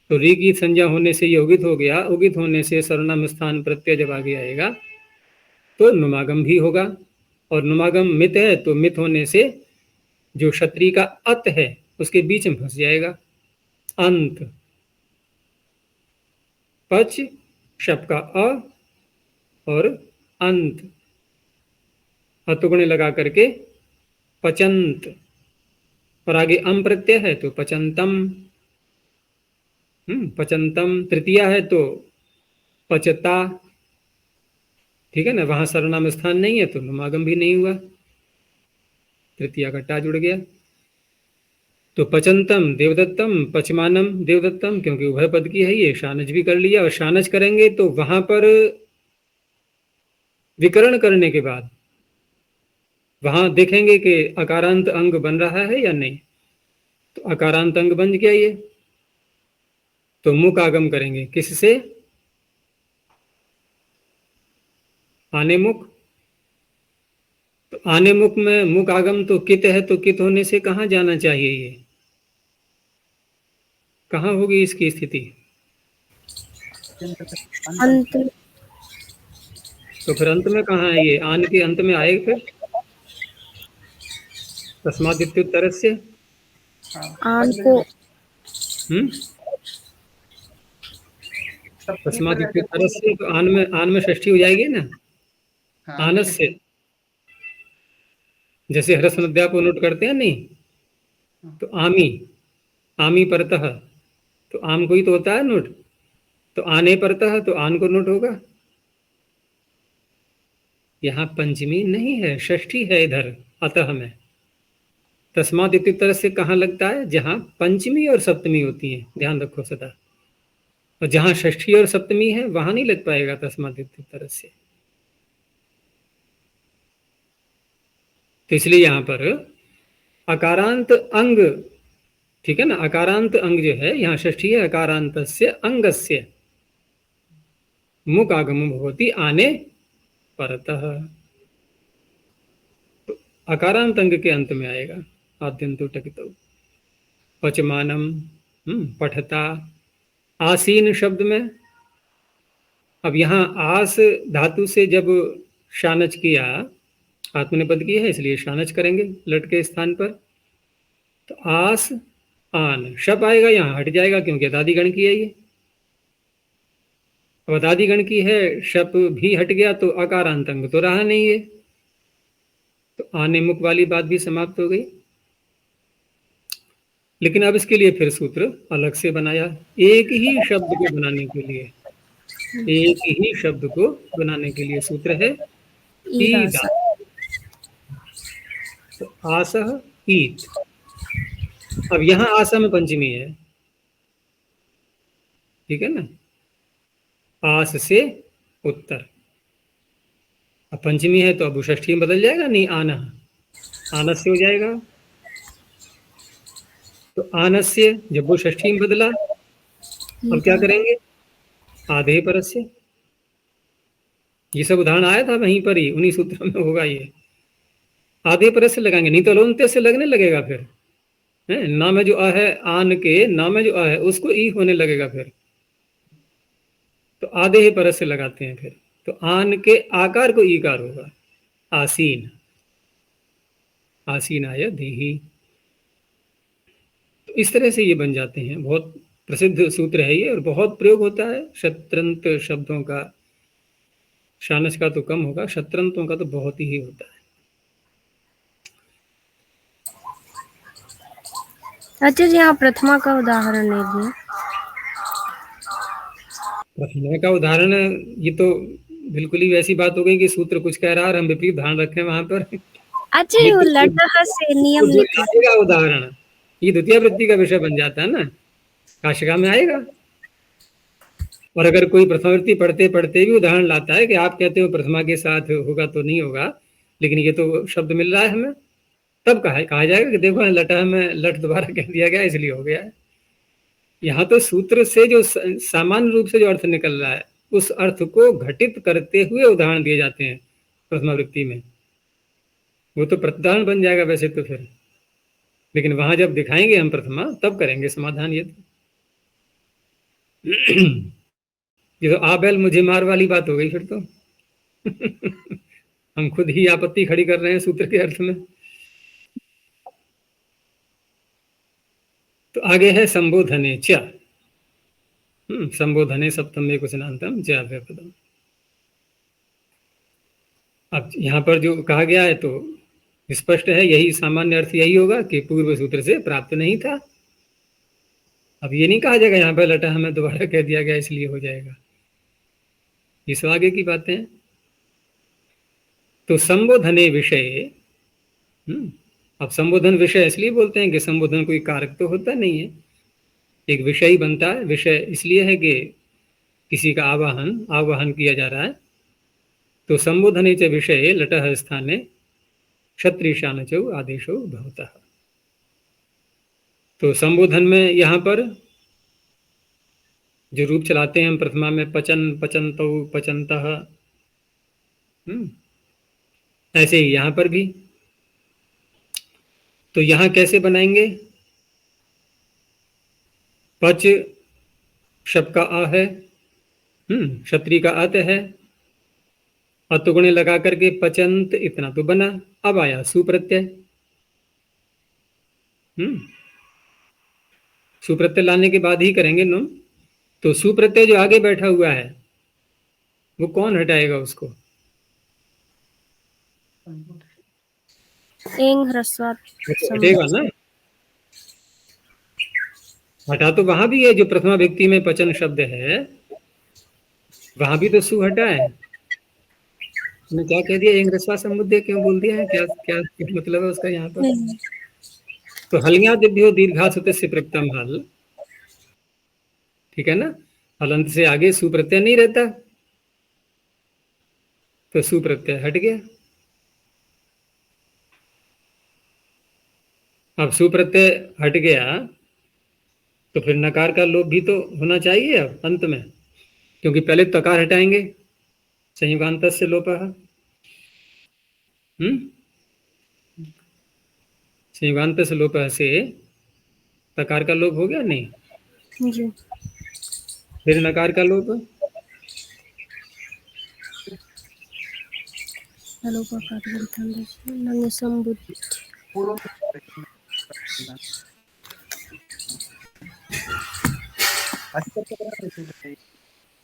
तो री की संज्ञा होने से ये उगित हो गया। उगित होने से सर्वनाम स्थान प्रत्यय जब आगे आएगा तो नुमागम भी होगा, और नुमागम मित है, तो मित होने से जो क्षत्रिय का अत है उसके बीच में फंस जाएगा अंत। पच, शप का अ और अंत, अतुगुण लगा करके पचंत, और आगे अम प्रत्यय है तो पचंतम, पचंतम। तृतीया है तो पचता, ठीक है ना, वहां सर्वनाम स्थान नहीं है तो नुमागम भी नहीं हुआ, तृतीया का टा जुड़ गया। तो पचंतम देवदत्तम, पचमानम देवदत्तम, क्योंकि उभय पद की है ये, शानच भी कर लिया। और शानच करेंगे तो वहां पर विकरण करने के बाद वहां देखेंगे कि अकारांत अंग बन रहा है या नहीं, तो अकारांत अंग बन गया ये, तो मुख आगम करेंगे किससे, आने मुख। तो आने मुख में मुख आगम तो कित है, तो कित होने से कहाँ जाना चाहिए, ये कहाँ होगी इसकी स्थिति, अंत। तो फिर अंत में कहाँ है ये, आन के अंत में आए फिर तस्मात् इत्युत्तरस्य, आन को तस्मात् इत्युत्तरस्य, तो आन में षष्ठी हो जाएगी ना, आनस से, जैसे ह्रस्व अध्याय को नोट करते हैं नहीं, तो आमी, आमी परतः, तो आम को ही तो होता है नोट, तो आने परतः तो आन को नोट होगा। यहाँ पंचमी नहीं है, षष्ठी है इधर अतः में। तस्मात् इत्युत्तर से कहाँ लगता है, जहाँ पंचमी और सप्तमी होती है, ध्यान रखो सदा। और जहाँ षष्ठी और सप्तमी है वहां नहीं लग पाएगा तस्मात् इत्युत्तर से। तो इसलिए यहाँ पर अकारांत अंग, ठीक है ना, अकारांत अंग जो है यहाँ षष्ठी है, अकारांतस्य अंगस्य मुख आगम भवति आने परतः, तो अकारांत अंग के अंत में आएगा, आद्यंतो टकितो। पचमानम, पठता, आसीन शब्द में अब यहाँ आस धातु से जब शानच किया, आत्मनेपद की है इसलिए शानच करेंगे लट के स्थान पर। तो आस आन शप आएगा, यहाँ हट जाएगा क्योंकि अदादिगण की है ये। अब अदादिगण की है, शप भी हट गया तो अकारांतंग तो रहा नहीं है, तो आने मुख वाली बात भी समाप्त हो गई। लेकिन अब इसके लिए फिर सूत्र अलग से बनाया, एक ही शब्द को बनाने के लिए, एक ही शब्द को बनाने के लिए सूत्र है ईदा। तो आसह ईद। अब यहां आसा में पंचमी है, ठीक है ना, आस से उत्तर। अब पंचमी है तो अब षष्ठी में बदल जाएगा, नहीं आना, आनस से हो जाएगा। तो आनस्य जब वो षष्ठी में बदला, अब क्या करेंगे, आधे परस्य। ये सब उदाहरण आया था वहीं पर ही, उन्हीं सूत्रों में होगा ये। आधे परस्य लगाएंगे, नहीं तो लोन्ते से लगने लगेगा फिर है ना, में जो अ है आन के ना में जो अ है उसको ई होने लगेगा फिर, तो आधे ही परस्य लगाते हैं फिर। तो आन के आकार को ईकार होगा, आसीन, आसीनाय धीहि। तो इस तरह से ये बन जाते हैं। बहुत प्रसिद्ध सूत्र है ये और बहुत प्रयोग होता है शत्रंत शब्दों का। शानच का तो कम होगा, शत्रंतों का तो बहुत ही होता है। आचार्य जी यहाँ प्रथमा का उदाहरण नहीं दिया। प्रथमा का उदाहरण, ये तो बिल्कुल ही वैसी बात हो गई कि सूत्र कुछ कह रहा है और हम विपरीत ध्यान रखें वहां पर। आचार्य वो ये तो लटह से नियम जो निकाल। लाएगा उदाहरण, ये द्वितीय वृत्ति का विषय बन जाता है ना, काशिका में आएगा। और अगर कोई प्रथमा वृत्ति पढ़ते पढ़ते भी उदाहरण लाता है कि आप कहते हो प्रथमा के साथ होगा तो नहीं होगा, लेकिन ये तो शब्द मिल रहा है हमें, तब कहा जाएगा कि देखो लटा में लट दोबारा कह दिया गया इसलिए हो गया है। यहाँ तो सूत्र से जो सामान्य रूप से जो अर्थ निकल रहा है उस अर्थ को घटित करते हुए उदाहरण दिए जाते हैं प्रथमा वृत्ति में, वो तो प्रत्युदाहरण बन जाएगा वैसे तो फिर, लेकिन वहां जब दिखाएंगे हम प्रथमा तब करेंगे समाधान। ये तो ये तो आ बैल मुझे मार वाली बात हो गई फिर तो। हम खुद ही आपत्ति खड़ी कर रहे हैं सूत्र के अर्थ में। तो आगे है संबोधने च, संबोधने सप्तम एक वचनांतम च व्यापदम। अब यहाँ पर जो कहा गया है तो स्पष्ट है, यही सामान्य अर्थ यही होगा कि पूर्व सूत्र से प्राप्त नहीं था। अब ये नहीं कहा जाएगा यहाँ पर लटा हमें दोबारा कह दिया गया इसलिए हो जाएगा, ये सब आगे की बातें हैं। तो संबोधने विषय, अब संबोधन विषय इसलिए बोलते हैं कि संबोधन कोई कारक तो होता नहीं है, एक विषय ही बनता है। विषय इसलिए है कि किसी का आवाहन किया जा रहा है। तो संबोधने च विषय लटः स्थाने क्षत्रिशानचौ आदेशो भवतः। तो संबोधन में यहाँ पर जो रूप चलाते हैं हम प्रथमा में पचन पचंतौ पचंतः, ऐसे ही यहाँ पर भी। तो यहाँ कैसे बनाएंगे, पच शब का आ है, क्षत्रि का अत है, अतुगुणे लगा करके पचंत इतना तो बना। अब आया सुप्रत्यय, सुप्रत्यय लाने के बाद ही करेंगे नो। तो सुप्रत्यय जो आगे बैठा हुआ है वो कौन हटाएगा उसको, एंग ह्रस्वात हटेगा ना। हटा तो वहां भी है, जो प्रथमा व्यक्ति में पचन शब्द है वहां भी तो सु हटा है। मैं क्या कह दिया, एक रस्वा समुद्र क्यों बोल दिया है, क्या क्या क्या मतलब है उसका यहाँ पर। तो हलिया दिव्यो दीर्घा सुत से प्रक्तम हल, ठीक है ना, हलंत से आगे सुप्रत्यय नहीं रहता तो सुप्रत्यय हट गया। अब सुप्रत्यय हट गया तो फिर नकार का लोप भी तो होना चाहिए अब अंत में, क्योंकि पहले तकार हटाएंगे संयुगांत से लोपः, संयुगांत से लोपः से तकार का लोप हो गया नहीं। जी। फिर नकार का लोप, नंग संबुद्ध पूर्व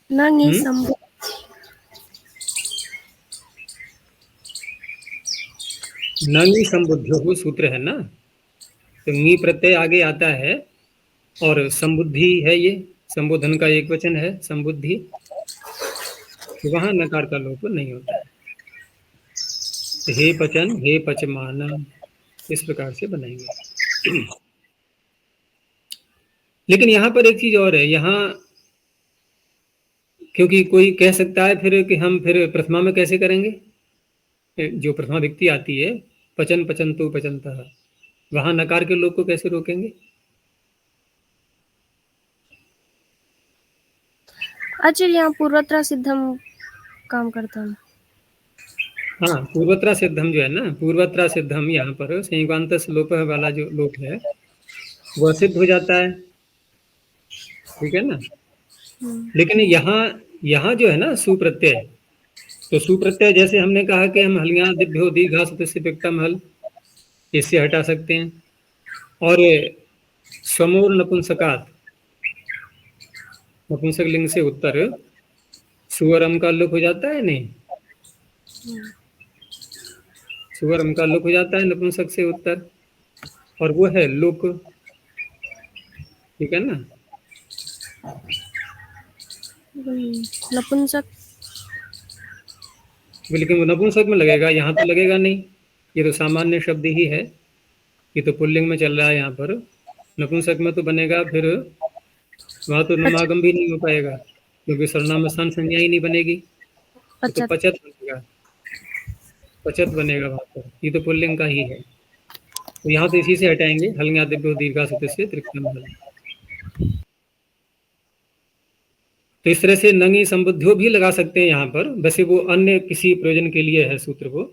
नंग हम्म? संबुद्ध नंगी संबुद्ध सूत्र है ना, तो नी प्रत्यय आगे आता है और संबुद्धि है, ये संबोधन का एक वचन है संबुद्धि, तो वहां नकार का लोप नहीं होता है। तो हे पचन, हे पचमान, इस प्रकार से बनाएंगे। लेकिन यहाँ पर एक चीज और है, यहाँ क्योंकि कोई कह सकता है फिर कि हम फिर प्रथमा में कैसे करेंगे, जो प्रथमा व्यक्ति आती है पचन पचन तो पचनता, वहां नकार के लोप को कैसे रोकेंगे? आचार्य यहाँ पूर्वत्र सिद्धम काम करता है। हाँ, पूर्वत्रा सिद्धम जो है ना, पूर्वत्रा सिद्धम यहाँ पर संयुगांत लोप वाला जो लोप है वह सिद्ध हो जाता है, ठीक है ना। लेकिन यहाँ यहाँ जो है ना सुप्रत्यय, तो सुप्रत्यय जैसे हमने कहा कि हम हलियां दिभ्यो दीर्घा सदस्य व्यक्तम हल, इससे हटा सकते हैं। और समूल नपुंसकात, नपुंसक लिंग से उत्तर सुअरम का लोप हो जाता है, नहीं सुअरम का लोप हो जाता है नपुंसक से उत्तर, और वो है लोक, ठीक है ना। नपुंसक लेकिन वो नपुंसक में लगेगा, यहाँ तो लगेगा नहीं, ये तो सामान्य शब्द ही है, ये तो पुल्लिंग में चल रहा है यहाँ पर, नपुंसक में तो बनेगा फिर वहां तो नमागम भी नहीं हो पाएगा, क्योंकि सर्वनाम स्थान संज्ञा ही नहीं बनेगी, तो पचत बनेगा, पचत बनेगा वहां पर, ये तो पुल्लिंग का ही है। तो यहाँ तो इसी से हटाएंगे, हलंगा दिव्यो दीर्घा से त्रिक्रम हल। तो इस तरह से नंगी संबुद्धियों भी लगा सकते हैं यहाँ पर, वैसे वो अन्य किसी प्रयोजन के लिए है सूत्र को।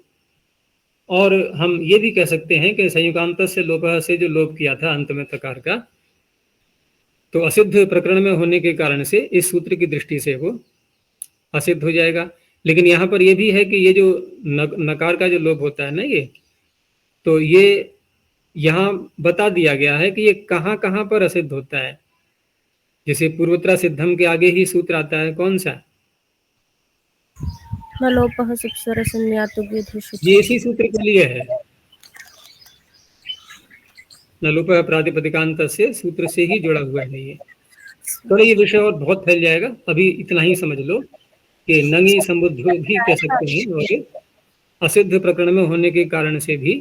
और हम ये भी कह सकते हैं कि संयुगांत से लोप से जो लोप किया था अंत में तकार का, तो असिद्ध प्रकरण में होने के कारण से इस सूत्र की दृष्टि से वो असिद्ध हो जाएगा। लेकिन यहाँ पर यह भी है कि ये जो नकार का जो लोप होता है ना, ये तो ये यहाँ बता दिया गया है कि ये कहाँ कहाँ पर असिद्ध होता है। जैसे पूर्वोत्तरा सिद्धम के आगे ही सूत्र आता है, कौन सा, ये इसी सूत्र के लिए है, नलोप प्रातिपदिकांत से सूत्र से ही जुड़ा हुआ है ये। थोड़ा ये विषय और बहुत फैल जाएगा, अभी इतना ही समझ लो कि नंगी संबुद्धि भी कह सकते हैं, और असिद्ध प्रकरण में होने के कारण से भी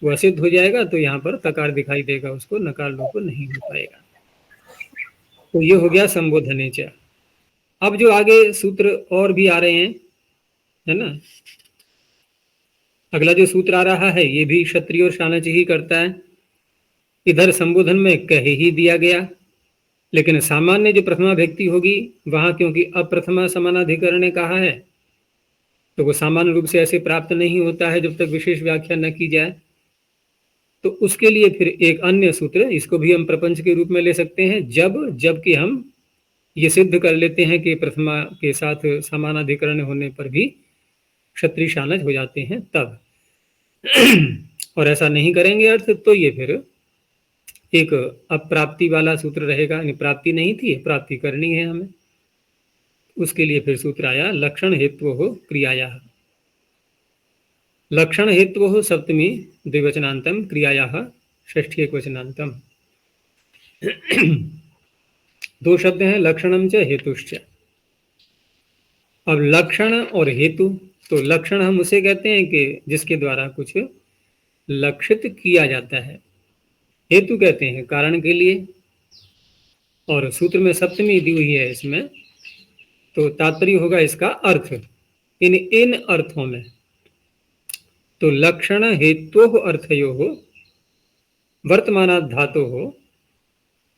वो असिद्ध हो जाएगा, तो यहाँ पर तकार दिखाई देगा, उसको नकार लोप नहीं हो पाएगा। तो ये हो गया संबोधनेच। अब जो आगे सूत्र और भी आ रहे हैं, है ना, अगला जो सूत्र आ रहा है ये भी क्षत्रिय और शानच ही करता है। इधर संबोधन में कह ही दिया गया, लेकिन सामान्य जो प्रथमा व्यक्ति होगी वहां क्योंकि अप्रथमा समानाधिकरण ने कहा है, तो वो सामान्य रूप से ऐसे प्राप्त नहीं होता है जब तक विशेष व्याख्या न की जाए। तो उसके लिए फिर एक अन्य सूत्र, इसको भी हम प्रपंच के रूप में ले सकते हैं, जबकि हम ये सिद्ध कर लेते हैं कि प्रथमा के साथ समानाधिकरण होने पर भी क्षत्रिय शानज हो जाते हैं तब। और ऐसा नहीं करेंगे अर्थ, तो ये फिर एक अप्राप्ति वाला सूत्र रहेगा, यानी प्राप्ति नहीं थी, प्राप्ति करनी है हमें, उसके लिए फिर सूत्र आया लक्षण हेतु हो क्रियाया। लक्षण हेतु हो सप्तमी द्विवचनांतम, क्रियाया षष्ठी एकवचनांतम। दो शब्द हैं, लक्षणम च हेतुश्च। अब लक्षण और हेतु, तो लक्षण हम उसे कहते हैं कि जिसके द्वारा कुछ लक्षित किया जाता है, हेतु कहते हैं कारण के लिए। और सूत्र में सप्तमी दी हुई है इसमें, तो तात्पर्य होगा इसका अर्थ, इन अर्थों में। तो लक्षण हेतु अर्थयो हो वर्तमानात् धातो हो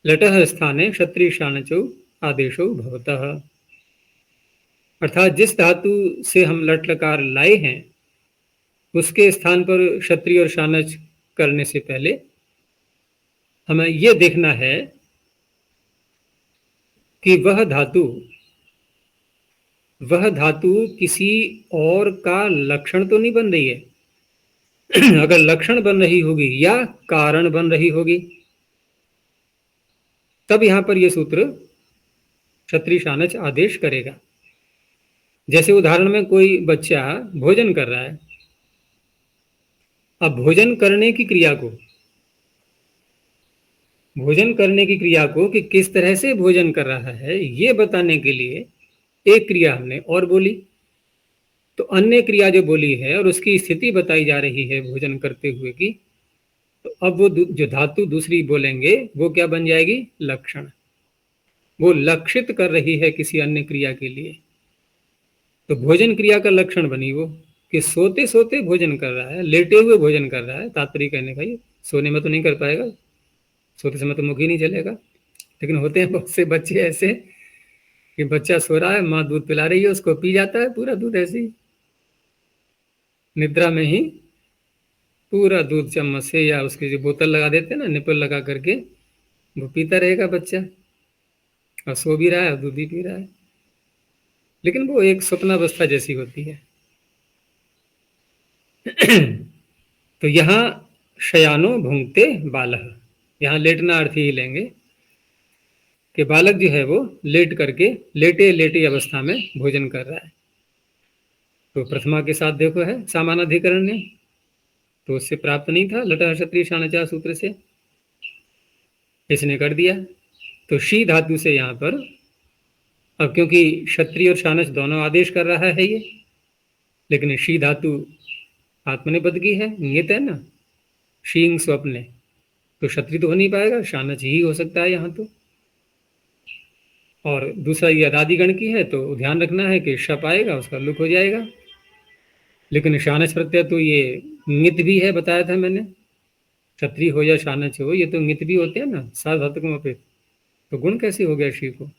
लटः स्थाने क्षत्रिय शानचो आदेशो भवतः। अर्थात जिस धातु से हम लट लकार लाए हैं उसके स्थान पर क्षत्रिय और शानच करने से पहले हमें यह देखना है कि वह धातु किसी और का लक्षण तो नहीं बन रही है। अगर लक्षण बन रही होगी या कारण बन रही होगी तब यहां पर यह सूत्र क्षत्रिय शानच आदेश करेगा। जैसे उदाहरण में कोई बच्चा भोजन कर रहा है, अब भोजन करने की क्रिया को कि किस तरह से भोजन कर रहा है ये बताने के लिए एक क्रिया हमने और बोली, तो अन्य क्रिया जो बोली है और उसकी स्थिति बताई जा रही है भोजन करते हुए की, तो अब वो जो धातु दूसरी बोलेंगे वो क्या बन जाएगी? लक्षण। वो लक्षित कर रही है किसी अन्य क्रिया के लिए, तो भोजन क्रिया का लक्षण बनी वो कि सोते सोते भोजन कर रहा है, लेटे हुए भोजन कर रहा है। तात्पर्य कहने का ये, सोने में तो नहीं कर पाएगा, सोते समय तो मुख ही नहीं चलेगा। लेकिन होते हैं बहुत से बच्चे ऐसे कि बच्चा सो रहा है, माँ दूध पिला रही है, उसको पी जाता है पूरा दूध, ऐसे ही निद्रा में ही पूरा दूध चम्मच से, या उसकी जो बोतल लगा देते हैं ना निपल लगा करके, वो पीता रहेगा बच्चा, और सो भी रहा है और दूध भी पी रहा है। लेकिन वो एक स्वप्नावस्था जैसी होती है। तो यहाँ शयानो भुंगते बालह, यहाँ लेटना अर्थ ही लेंगे कि बालक जो है वो लेट करके लेटे लेटे अवस्था में भोजन कर रहा है। तो प्रथमा के साथ देखो है सामानाधिकरण ने, तो उससे प्राप्त नहीं था लटह क्षत्रिय शानचा सूत्र से, इसने कर दिया। तो शी धातु से यहाँ पर, अब क्योंकि क्षत्रिय और शानच दोनों आदेश कर रहा है ये, लेकिन शी धातु आत्मनेपद की है, नियत है ना, शींग स्वप्ने, तो क्षत्रिय तो हो नहीं पाएगा, शानच ही हो सकता है यहाँ तो। और दूसरा ये अदादिगण की है, तो ध्यान रखना है कि शप आएगा उसका लुक हो जाएगा। लेकिन शानच प्रत्यय तो ये नित भी है, बताया था मैंने, क्षत्रिय हो या शानच हो, ये तो नित भी होते हैं ना सार्वधातुकम पे, तो गुण कैसे हो गया शी को?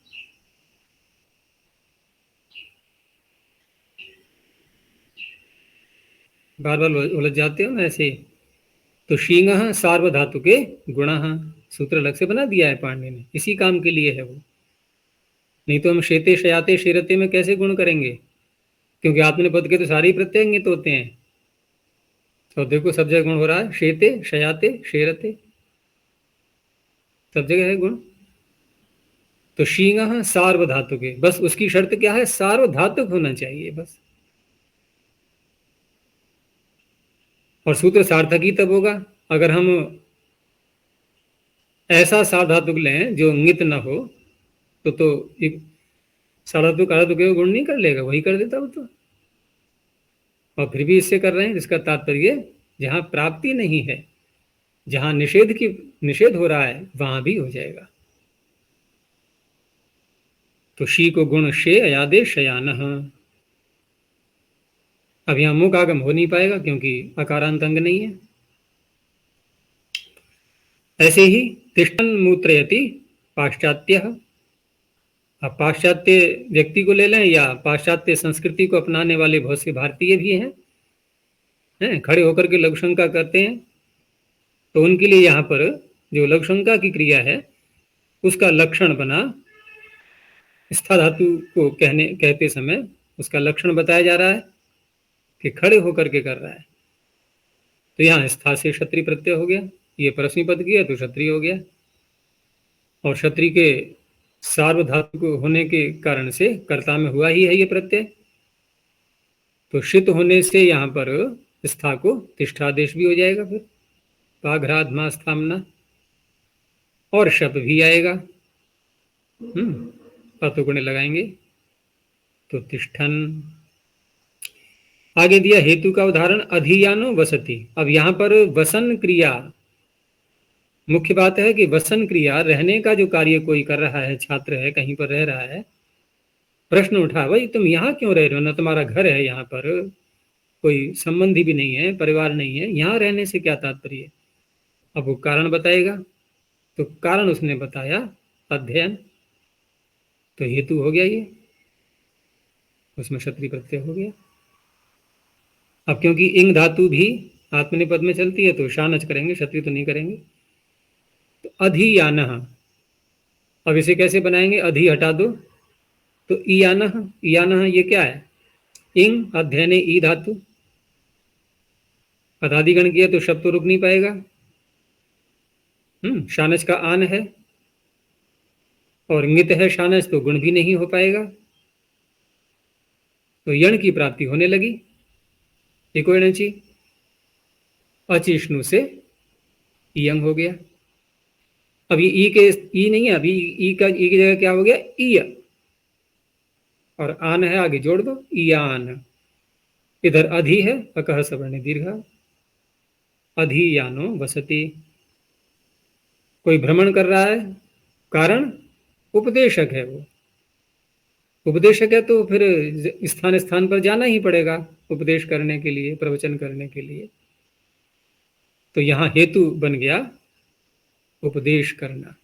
बार बार उलझ जाते हो ना ऐसे। तो शींग सार्वधातु के गुण, सूत्र अलग से बना दिया है पाणिनि ने, इसी काम के लिए है वो। नहीं तो हम शेते शयाते शेरते में कैसे गुण करेंगे, क्योंकि आत्मने पद के तो सारे ही प्रत्यय इंगित होते हैं। तो देखो सब जगह गुण हो रहा है, शेते शयाते शेरते सब जगह है गुण। तो शींग सार्वधातु के, बस उसकी शर्त क्या है? सार्वधातुक होना चाहिए बस। और सूत्र सार्थक ही तब होगा अगर हम ऐसा सार्वधातुक लें जो इंगित न हो, तो एक सार्वधातुक अर्धातुक गुण नहीं कर लेगा, वही कर देता वो तो। और फिर भी इससे कर रहे हैं, जिसका तात्पर्य जहां प्राप्ति नहीं है, जहां निषेध हो रहा है, वहां भी हो जाएगा। तो शी को गुण शे अयादे शयान, अब यहां मुख आगम हो नहीं पाएगा क्योंकि अकारांत अंग नहीं है। ऐसे ही तिष्ठन मूत्रयति पाश्चात्य, अब पाश्चात्य व्यक्ति को ले लें या पाश्चात्य संस्कृति को अपनाने वाले बहुत से भारतीय भी हैं, खड़े होकर के लघु शंका करते हैं, तो उनके लिए यहाँ पर जो लघु शंका की क्रिया है उसका लक्षण बना, स्था धातु को कहते समय उसका लक्षण बताया जा रहा है कि खड़े होकर के कर रहा है। तो यहाँ स्था से क्षत्रिय प्रत्यय हो गया, ये परस्मी पद की है तो क्षत्रिय हो गया। और क्षत्रिय के सार्वधातुक होने के कारण से कर्ता में हुआ ही है ये प्रत्यय, तो शित होने से यहाँ पर स्था को तिष्ठादेश भी हो जाएगा, फिर पाघ्राधमा स्थामना, और शप भी आएगा, पातुगुण लगाएंगे तो तिष्ठन। आगे दिया हेतु का उदाहरण, अधियानो वसति। अब यहां पर वसन क्रिया, मुख्य बात है कि वसन क्रिया रहने का जो कार्य कोई कर रहा है, छात्र है कहीं पर रह रहा है, प्रश्न उठा भाई तुम यहाँ क्यों रह रहे हो, ना तुम्हारा घर है, यहाँ पर कोई संबंधी भी नहीं है, परिवार नहीं है, यहाँ रहने से क्या तात्पर्य? अब वो कारण बताएगा, तो कारण उसने बताया अध्ययन, तो हेतु हो गया ये, उसमें क्षत्रिय प्रत्यय हो गया। अब क्योंकि इंग धातु भी आत्मनिपद में चलती है तो शानच करेंगे, क्षत्रिय तो नहीं करेंगे। तो अधियान, अब इसे कैसे बनाएंगे? अधि हटा दो तो इयानः, इयानः ये क्या है? इंग अध्ययने ई धातु, अदादिगण किया तो शब्द तो रुक नहीं पाएगा। शानच का आन है और इंगित है शानच, तो गुण भी नहीं हो पाएगा, तो यण की प्राप्ति होने लगी। एको एणची अचिष्णु से इयंग हो गया। अब ये ई के ई नहीं है, अभी ई का ई की जगह क्या हो गया? ईय, और आन है आगे जोड़ दो, ईयान। इधर अधि है, अकह सवर्ण दीर्घ, अधि यानो वसति। कोई भ्रमण कर रहा है, कारण उपदेशक है, वो उपदेशक है तो फिर स्थान स्थान पर जाना ही पड़ेगा उपदेश करने के लिए, प्रवचन करने के लिए। तो यहां हेतु बन गया उपदेश करना,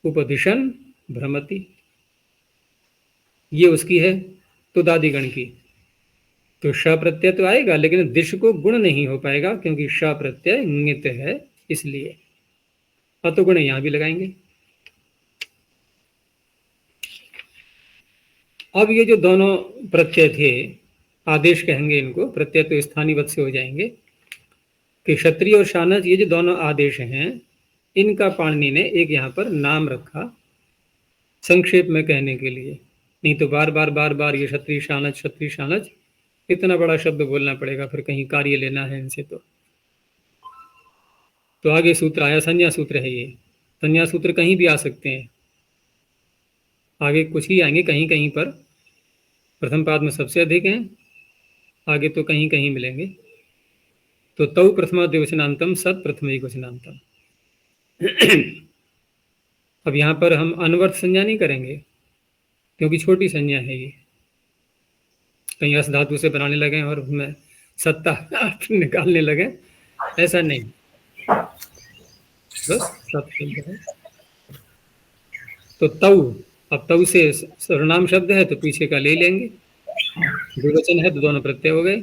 उपदिशन भ्रमति, ये उसकी है तो दादिगण की। तो श प्रत्यय तो आएगा, लेकिन दिश को गुण नहीं हो पाएगा क्योंकि श प्रत्यय नित है, इसलिए अतो गुण यहां भी लगाएंगे। अब ये जो दोनों प्रत्यय थे, आदेश कहेंगे इनको, प्रत्यय तो स्थानीवत से हो जाएंगे, कि क्षत्रिय और शानच ये जो दोनों आदेश हैं, इनका पाणिनि ने एक यहाँ पर नाम रखा संक्षेप में कहने के लिए। नहीं तो बार बार ये क्षत्रिय शानच इतना बड़ा शब्द बोलना पड़ेगा, फिर कहीं कार्य लेना है इनसे। तो आगे सूत्र आया, संज्ञा सूत्र है ये। संज्ञा सूत्र कहीं भी आ सकते हैं, आगे कुछ ही आएंगे कहीं कहीं पर, प्रथम पाद में सबसे अधिक हैं, आगे तो कहीं कहीं मिलेंगे। तो तौ प्रथमा द्विवचनांतम सत प्रथम एकवचनांतम। अब यहाँ पर हम अनवर्थ संज्ञा नहीं करेंगे क्योंकि छोटी संज्ञा है ये, कहीं अस धातु से बनाने लगे और उसमें सत्ता अर्थ निकालने लगे, ऐसा नहीं, बस सत है। तो तौ, अब तौ से सर्वनाम शब्द है तो पीछे का ले लेंगे, द्विवचन है तो दोनों प्रत्यय हो गए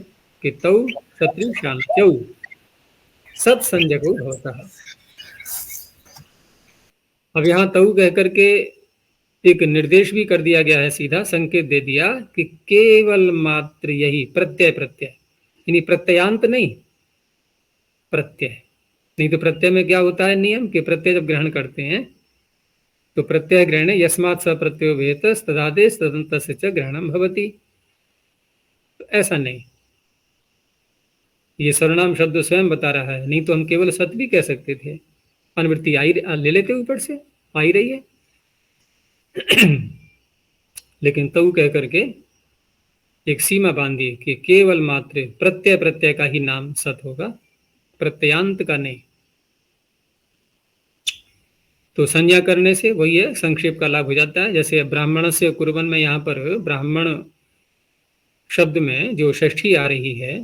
कि तौ क्षत्रिय शान चौ सत संज्ञको होता है। अब यहाँ तौ कह करके एक निर्देश भी कर दिया गया है, सीधा संकेत दे दिया कि केवल मात्र यही प्रत्यय यानी प्रत्ययांत नहीं, प्रत्यय। नहीं तो प्रत्यय में क्या होता है नियम कि प्रत्यय जब ग्रहण करते हैं तो प्रत्यय ग्रहणे यस्मात् स प्रत्ययो वेत तदादेश तदन्तस्य च ग्रहणम भवति। तो ऐसा नहीं, ये सर्वनाम शब्द स्वयं बता रहा है, नहीं तो हम केवल सत भी कह सकते थे, अनुवृत्ति आई ले लेते ऊपर से, आ ही रही है। लेकिन तऊ कह करके एक सीमा बांधी कि केवल मात्र प्रत्यय का ही नाम सत होगा, प्रत्ययांत का नहीं। तो संज्ञा करने से वही है, संक्षेप का लाभ हो जाता है। जैसे ब्राह्मण से कुर्बन में, यहाँ पर ब्राह्मण शब्द में जो षष्ठी आ रही है,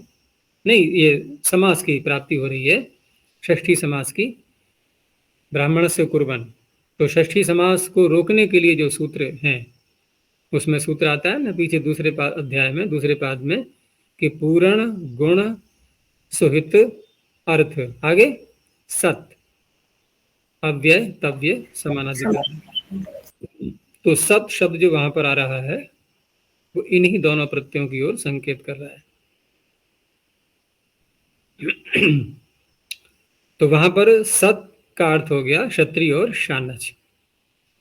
नहीं ये समास की प्राप्ति हो रही है, षष्ठी समास की, ब्राह्मण से कुर्बन। तो षष्ठी समास को रोकने के लिए जो सूत्र हैं, उसमें सूत्र आता है ना पीछे दूसरे अध्याय में दूसरे पाद में कि पूर्ण गुण सुहित अर्थ, आगे सत अव्यय तव्य समानाधिकरण। तो सत शब्द जो वहां पर आ रहा है वो इन्हीं दोनों प्रत्ययों की ओर संकेत कर रहा है। तो वहां पर सत का अर्थ हो गया क्षत्रिय और शानच।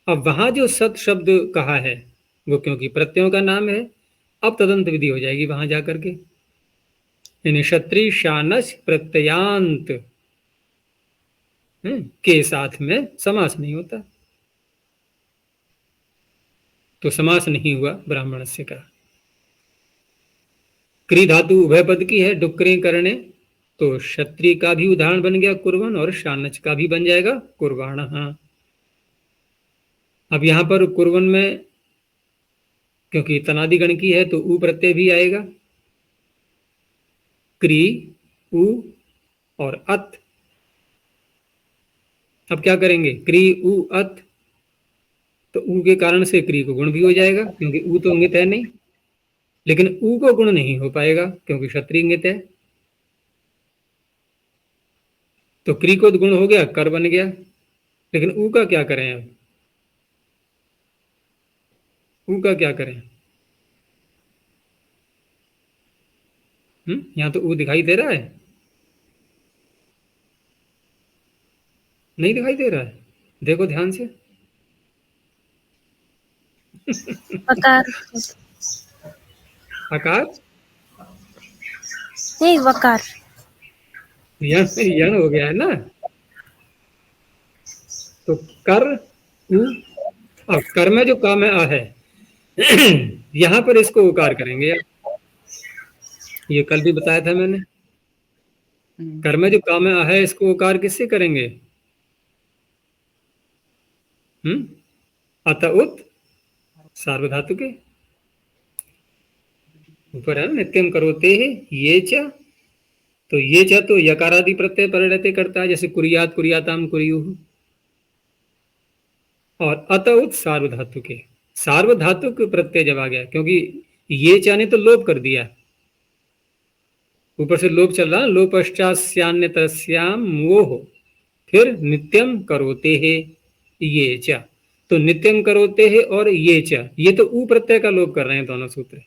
अब वहां जो सत शब्द कहा है वो क्योंकि प्रत्ययों का नाम है, अब तदंत विधि हो जाएगी वहां जाकर के, यानी क्षत्रिय शानच प्रत्ययांत के साथ में समास नहीं होता, तो समास नहीं हुआ ब्राह्मणस्य का। क्री धातु उभय पद की है, डुक्रे करने, तो क्षत्रिय का भी उदाहरण बन गया कुर्बन और शानच का भी बन जाएगा कुर्बाण। अब यहां पर कुर्बन में क्योंकि तनादि गण की है तो उ प्रत्यय भी आएगा, क्री उ और अत। अब क्या करेंगे, क्री उ अत, तो उ के कारण से क्री को गुण भी हो जाएगा क्योंकि उ तो अंगित है नहीं, लेकिन उ को गुण नहीं हो पाएगा क्योंकि क्षत्रिय अंगित है। तो क्री को गुण हो गया, कर बन गया, लेकिन उ का क्या करें अब, ऊ का क्या करें? यहाँ तो ऊ दिखाई दे रहा है, नहीं दिखाई दे रहा है, देखो ध्यान से। वकार आकार नहीं, वकार। यण हो गया है ना, तो कर ऊ। अब कर में जो काम है आ है, यहाँ पर इसको उकार करेंगे। ये कल भी बताया था मैंने, कर में जो काम है आ है, इसको उकार किससे करेंगे? अत उत सार्वधातु के ऊपर है, नित्यम करोते है ये च, तो ये च तो यकारादि प्रत्यय परिणति करता है, जैसे कुरियात कुरियाताम कुरियुः। और अत उत सार्वधातु के, सार्वधातुक प्रत्यय जब आ गया, क्योंकि ये च ने तो लोप कर दिया, ऊपर से लोप चल रहा, लोपश्चास्यान्य तस्याम मोह, फिर नित्यम करोते है ये च, तो नित्यम करोते है और ये च, ये तो ऊ प्रत्यय का लोप कर रहे हैं दोनों सूत्र।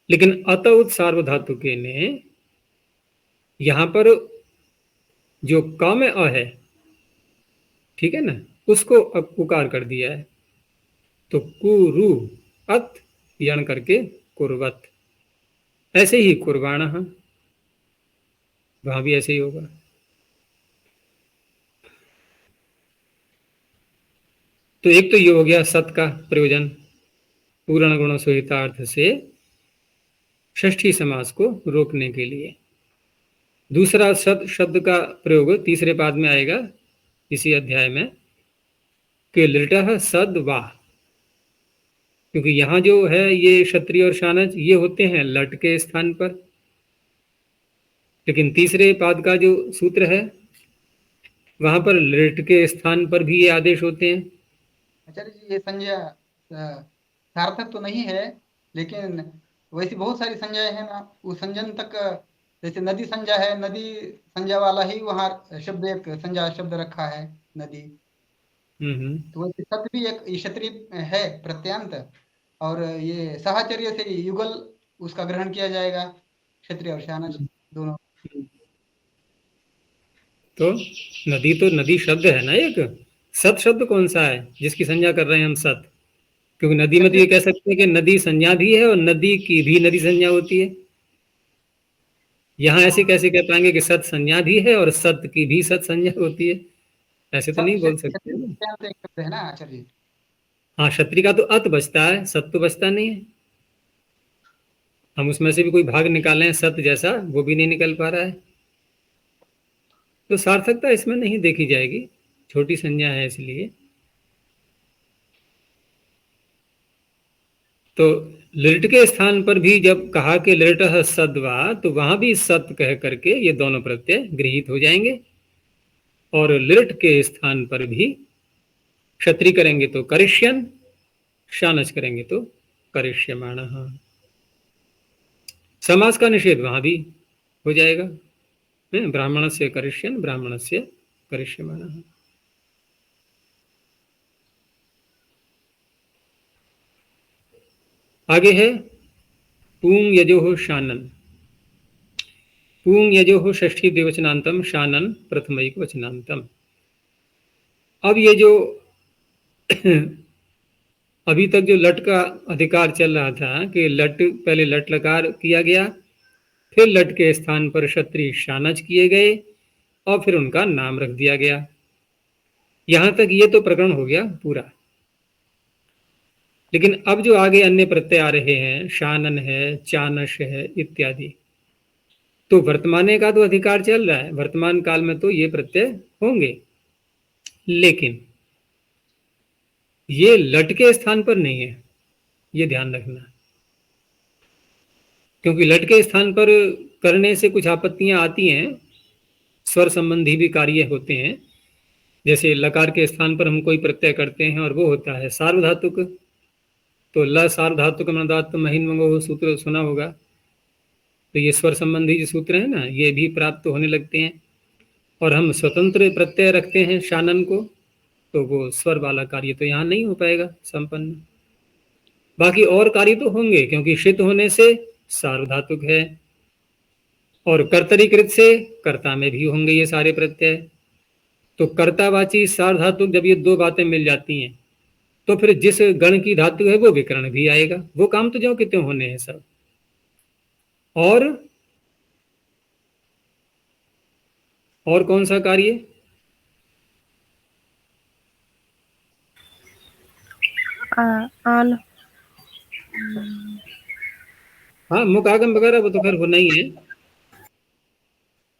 लेकिन अत उत सार्वधातुके ने यहां पर जो क में अ है, ठीक है ना, उसको अब उकार कर दिया है, तो कुरु अत यण करके कुर्वत, ऐसे ही कुर्बाणः, वहां भी ऐसे ही होगा। तो एक तो ये हो गया सत का प्रयोजन, पूर्ण गुण सुहितार्थ से षष्ठी समास को रोकने के लिए। दूसरा सत शब्द का प्रयोग तीसरे पाद में आएगा इसी अध्याय में, कि लिटः सद वा, क्योंकि यहां जो है ये क्षत्रिय और शानच ये होते हैं लट के स्थान पर, लेकिन तीसरे पाद का जो सूत्र है वहां पर लिट के स्थान पर भी ये आदेश होते हैं। आचार्य जी, ये संज्ञा सार्थक तो नहीं है, लेकिन वैसी बहुत सारी संज्ञाएं हैं ना, उस संजन तक, जैसे नदी संज्ञा है, नदी संज्ञा वाला ही वहाँ शब्द, एक संज्ञा शब्द रखा है नदी। तो वैसे सत भी एक क्षत्रिय है प्रत्यांत, और ये साहचर्य से युगल उसका ग्रहण किया जाएगा, क्षत्रिय और शानच दोनों। तो नदी तो नदी शब्द है ना एक, सत शब्द कौन सा है जिसकी संज्ञा कर रहे हैं हम सत? क्योंकि नदी में तो ये कह सकते हैं कि नदी संज्ञा भी है और नदी की भी नदी संज्ञा होती है। यहाँ ऐसे कैसे कह पाएंगे कि सत संज्ञा भी है और सत की भी सत संज्ञा होती है? ऐसे तो नहीं बोल सकते है ना आचार्य जी। हाँ, क्षत्रिय का तो अत बचता है, सत तो बचता नहीं है। हम उसमें से भी कोई भाग निकालें सत जैसा, वो भी नहीं निकल पा रहा है, तो सार्थकता इसमें नहीं देखी जाएगी, छोटी संज्ञा है इसलिए। तो लिट के स्थान पर भी जब कहा कि लिट सद्वा, तो वहां भी सत कह करके ये दोनों प्रत्यय गृहीत हो जाएंगे, और लिट के स्थान पर भी क्षत्रिय करेंगे तो करिष्यन, शानच करेंगे तो करिष्यमाणः। समास का निषेध वहां भी हो जाएगा, ब्राह्मण से करिष्यन, ब्राह्मण से करिष्यमाणः। आगे है पूंग यजोः शानन, पूंग यजोः षष्ठी द्विवचनांतम, शानन प्रथमैक वचनांतम। अब ये जो अभी तक जो लट का अधिकार चल रहा था कि लट पहले लट लकार किया गया, फिर लट के स्थान पर क्षत्रिय शानच किए गए, और फिर उनका नाम रख दिया गया, यहां तक ये तो प्रकरण हो गया पूरा। लेकिन अब जो आगे अन्य प्रत्यय आ रहे हैं, शानन है, चानश है इत्यादि, तो वर्तमाने का तो अधिकार चल रहा है, वर्तमान काल में तो ये प्रत्यय होंगे, लेकिन ये लट के स्थान पर नहीं है, ये ध्यान रखना, क्योंकि लट के स्थान पर करने से कुछ आपत्तियां आती हैं, स्वर संबंधी भी कार्य होते हैं। जैसे लकार के स्थान पर हम कोई प्रत्यय करते हैं और वो होता है सार्वधातुक, तो ल सार्वधातुक मनदात महीन मंगो सूत्र सुना होगा, तो ये स्वर संबंधी जो सूत्र है ना, ये भी प्राप्त होने लगते हैं, और हम स्वतंत्र प्रत्यय रखते हैं शानन को, तो वो स्वर वाला कार्य तो यहाँ नहीं हो पाएगा संपन्न। बाकी और कार्य तो होंगे, क्योंकि शित होने से सार्वधातुक है, और कर्तरीकृत से कर्ता में भी होंगे ये सारे प्रत्यय। तो कर्तावाची सार्वधातुक जब ये दो बातें मिल जाती हैं तो फिर जिस गण की धातु है वो विकर्ण भी आएगा। वो काम तो जो कितने होने हैं सब। और कौन सा कार्य? आन हाँ, मुखागम वगैरह वो तो खैर होना ही है।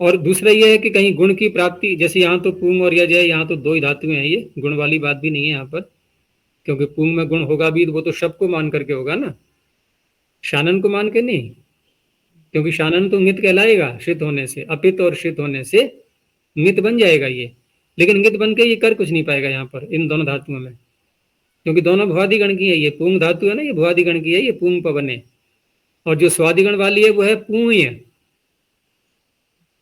और दूसरा ये है कि कहीं गुण की प्राप्ति, जैसे यहाँ तो पुंग और यज है, यहाँ तो दो ही धातुएं हैं, ये गुण वाली बात भी नहीं है यहाँ पर, क्योंकि पुंग में गुण होगा भी तो वो तो शब्द को मान करके होगा ना, शानन को मान के नहीं। क्योंकि शानन तो ङित कहलाएगा शित होने से, अपित और शित होने से ङित बन जाएगा ये। लेकिन ङित बन के ये कर कुछ नहीं पाएगा यहाँ पर इन दोनों धातुओं में, क्योंकि दोनों भुआदि गण की है। ये पुंग धातु है ना, ये भुआदि गण की है, ये पुंग पवन है। और जो स्वादि गण वाली है वो है पूय,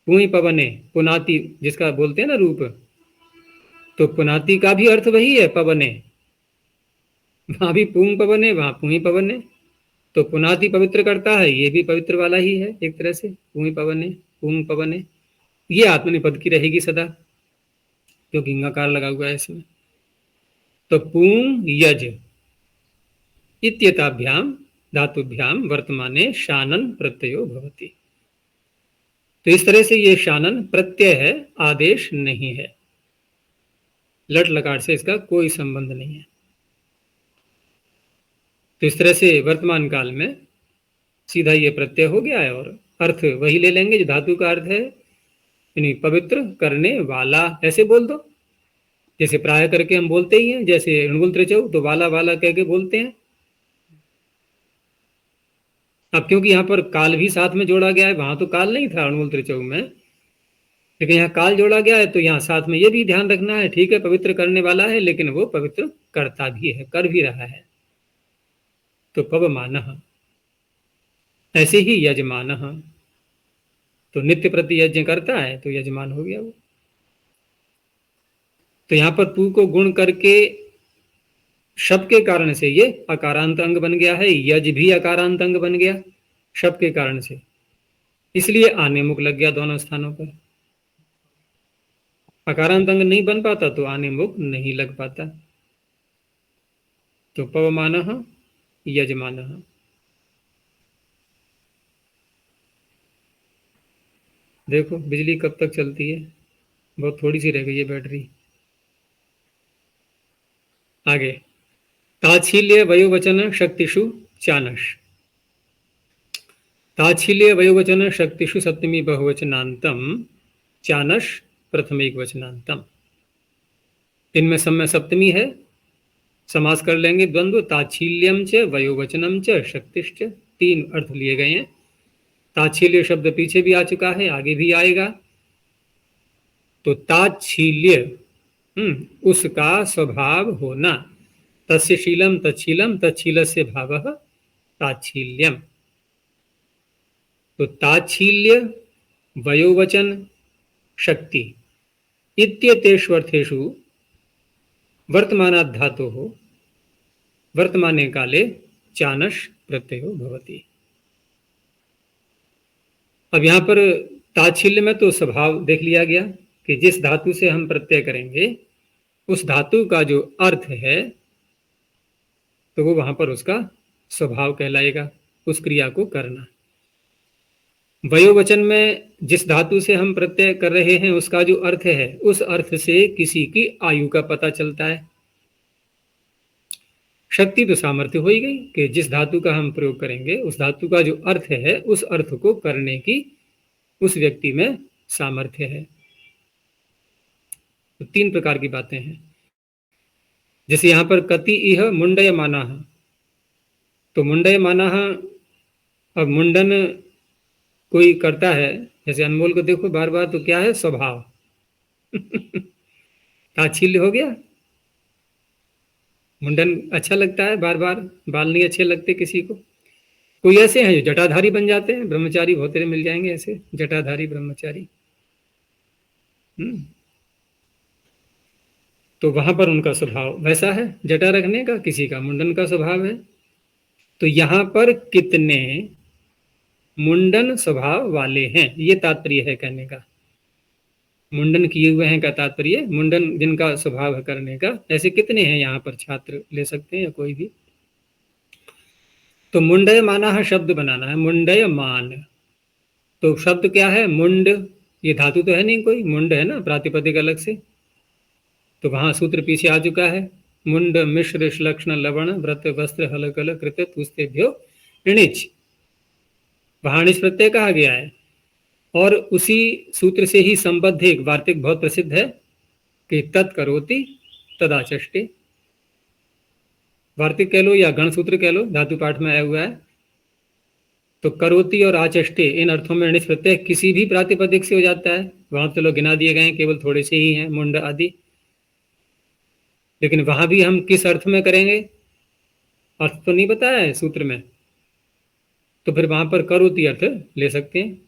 पूय पवन है, पुनाति जिसका बोलते हैं ना रूप। तो पुनाति का भी अर्थ वही है, पवन है। वहां भी पुंग पवन है, वहां पुई पवन है। तो पुनाति पवित्र करता है, ये भी पवित्र वाला ही है एक तरह से। पुई पवन है, पुंग पवन है। ये आत्मनिपद की रहेगी सदा, क्योंकि इंगाकार लगा हुआ है इसमें। तो पुंग यज इत्येताभ्याम धातुभ्याम वर्तमाने शानन प्रत्ययो भवति। तो इस तरह से ये शानन प्रत्यय है, आदेश नहीं है। लट लकार से इसका कोई संबंध नहीं है। तो इस तरह से वर्तमान काल में सीधा ये प्रत्यय हो गया है, और अर्थ वही ले लेंगे जो धातु का अर्थ है, यानी पवित्र करने वाला, ऐसे बोल दो। जैसे प्राय करके हम बोलते ही हैं, जैसे ऋणगुल त्रिचौ तो वाला वाला कह के बोलते हैं। अब क्योंकि यहाँ पर काल भी साथ में जोड़ा गया है, वहां तो काल नहीं था ऋणगुल त्रिचौ में, लेकिन यहाँ काल जोड़ा गया है, तो यहाँ साथ में ये भी ध्यान रखना है। ठीक है, पवित्र करने वाला है, लेकिन वो पवित्र करता भी है, कर भी रहा है। तो पवमानः, ऐसे ही यजमानः, तो नित्य प्रति यज्ञ करता है तो यजमान हो गया वो। तो यहाँ पर तू को गुण करके शब्द के कारण से ये अकारांत अंग बन गया है, यज भी अकारांत अंग बन गया शब्द के कारण से, इसलिए आने मुख लग गया दोनों स्थानों पर। अकारांत अंग नहीं बन पाता तो आने मुख नहीं लग पाता। तो पवमानः यजमानः। देखो बिजली कब तक चलती है, बहुत थोड़ी सी रह गई है बैटरी। आगे, ताच्छील्य वयोवचन शक्तिषु चानश। ताच्छील्य वयोवचन शक्तिषु सप्तमी बहुवचनांतम चानश प्रथम एक वचनांतम। इनमें सब में सप्तमी है, समास कर लेंगे द्वंद्व। ताच्छील्यम च वयोवचनम च शक्तिश्च, तीन अर्थ लिए गए हैं। ताच्छील्य शब्द पीछे भी आ चुका है, आगे भी आएगा। तो ताच्छील्य उसका स्वभाव होना, तस्य शीलम तच्छीलम तच्छीलस्य भावः ताच्छील्यम। तो ताच्छील्य वयोवचन शक्ति इत्येतेष्वर्थेषु वर्तमानात् धातोः वर्तमाने काले चानश प्रत्ययो भवति। अब यहाँ पर ताच्छील्य में तो स्वभाव देख लिया गया कि जिस धातु से हम प्रत्यय करेंगे उस धातु का जो अर्थ है तो वो वहां पर उसका स्वभाव कहलाएगा, उस क्रिया को करना। वयोवचन में जिस धातु से हम प्रत्यय कर रहे हैं उसका जो अर्थ है, उस अर्थ से किसी की आयु का पता चलता है। शक्ति तो सामर्थ्य हो ही गई कि जिस धातु का हम प्रयोग करेंगे उस धातु का जो अर्थ है उस अर्थ को करने की उस व्यक्ति में सामर्थ्य है। तो तीन प्रकार की बातें हैं। जैसे यहाँ पर कति इह मुंडयमानः, तो मुंडयमानः, अब मुंडन कोई करता है, जैसे अनमोल को देखो बार बार, तो क्या है स्वभाव ताच्छील्य हो गया। मुंडन अच्छा लगता है बार बार, बाल नहीं अच्छे लगते किसी को। कोई ऐसे हैं जो जटाधारी बन जाते हैं, ब्रह्मचारी बहुत तेरे मिल जाएंगे ऐसे जटाधारी ब्रह्मचारी। तो वहां पर उनका स्वभाव वैसा है जटा रखने का, किसी का मुंडन का स्वभाव है। तो यहां पर कितने मुंडन स्वभाव वाले हैं, ये तात्पर्य है कहने का। मुंडन किए हुए हैं का तात्पर्य मुंडन जिनका स्वभाव है करने का, ऐसे कितने हैं यहाँ पर, छात्र ले सकते हैं या कोई भी। तो मुंडय माना है, शब्द बनाना है, मुंडय मान। तो शब्द क्या है, मुंड, ये धातु तो है नहीं कोई, मुंड है ना प्रातिपदिक अलग से, तो वहां सूत्र पीछे आ चुका है। मुंड मिश्र श्लक्षण लवण व्रत वस्त्र हल कल कृत तुस्तेभ्यो णिच, वहां णिच प्रत्यय कहा गया है। और उसी सूत्र से ही संबद्ध एक वार्तिक बहुत प्रसिद्ध है कि तत्करोति तदाचष्टे, वार्तिक कह लो या गण सूत्र कह लो, धातु पाठ में आया हुआ है। तो करोति और आचष्टे इन अर्थों में णिच प्रत्यय किसी भी प्रातिपदिक से हो जाता है। वहां तो लोग गिना दिए गए, केवल थोड़े से ही हैं मुंड आदि, लेकिन वहां भी हम किस अर्थ में करेंगे, अर्थ तो नहीं बताया है सूत्र में, तो फिर वहां पर करोति अर्थ ले सकते हैं,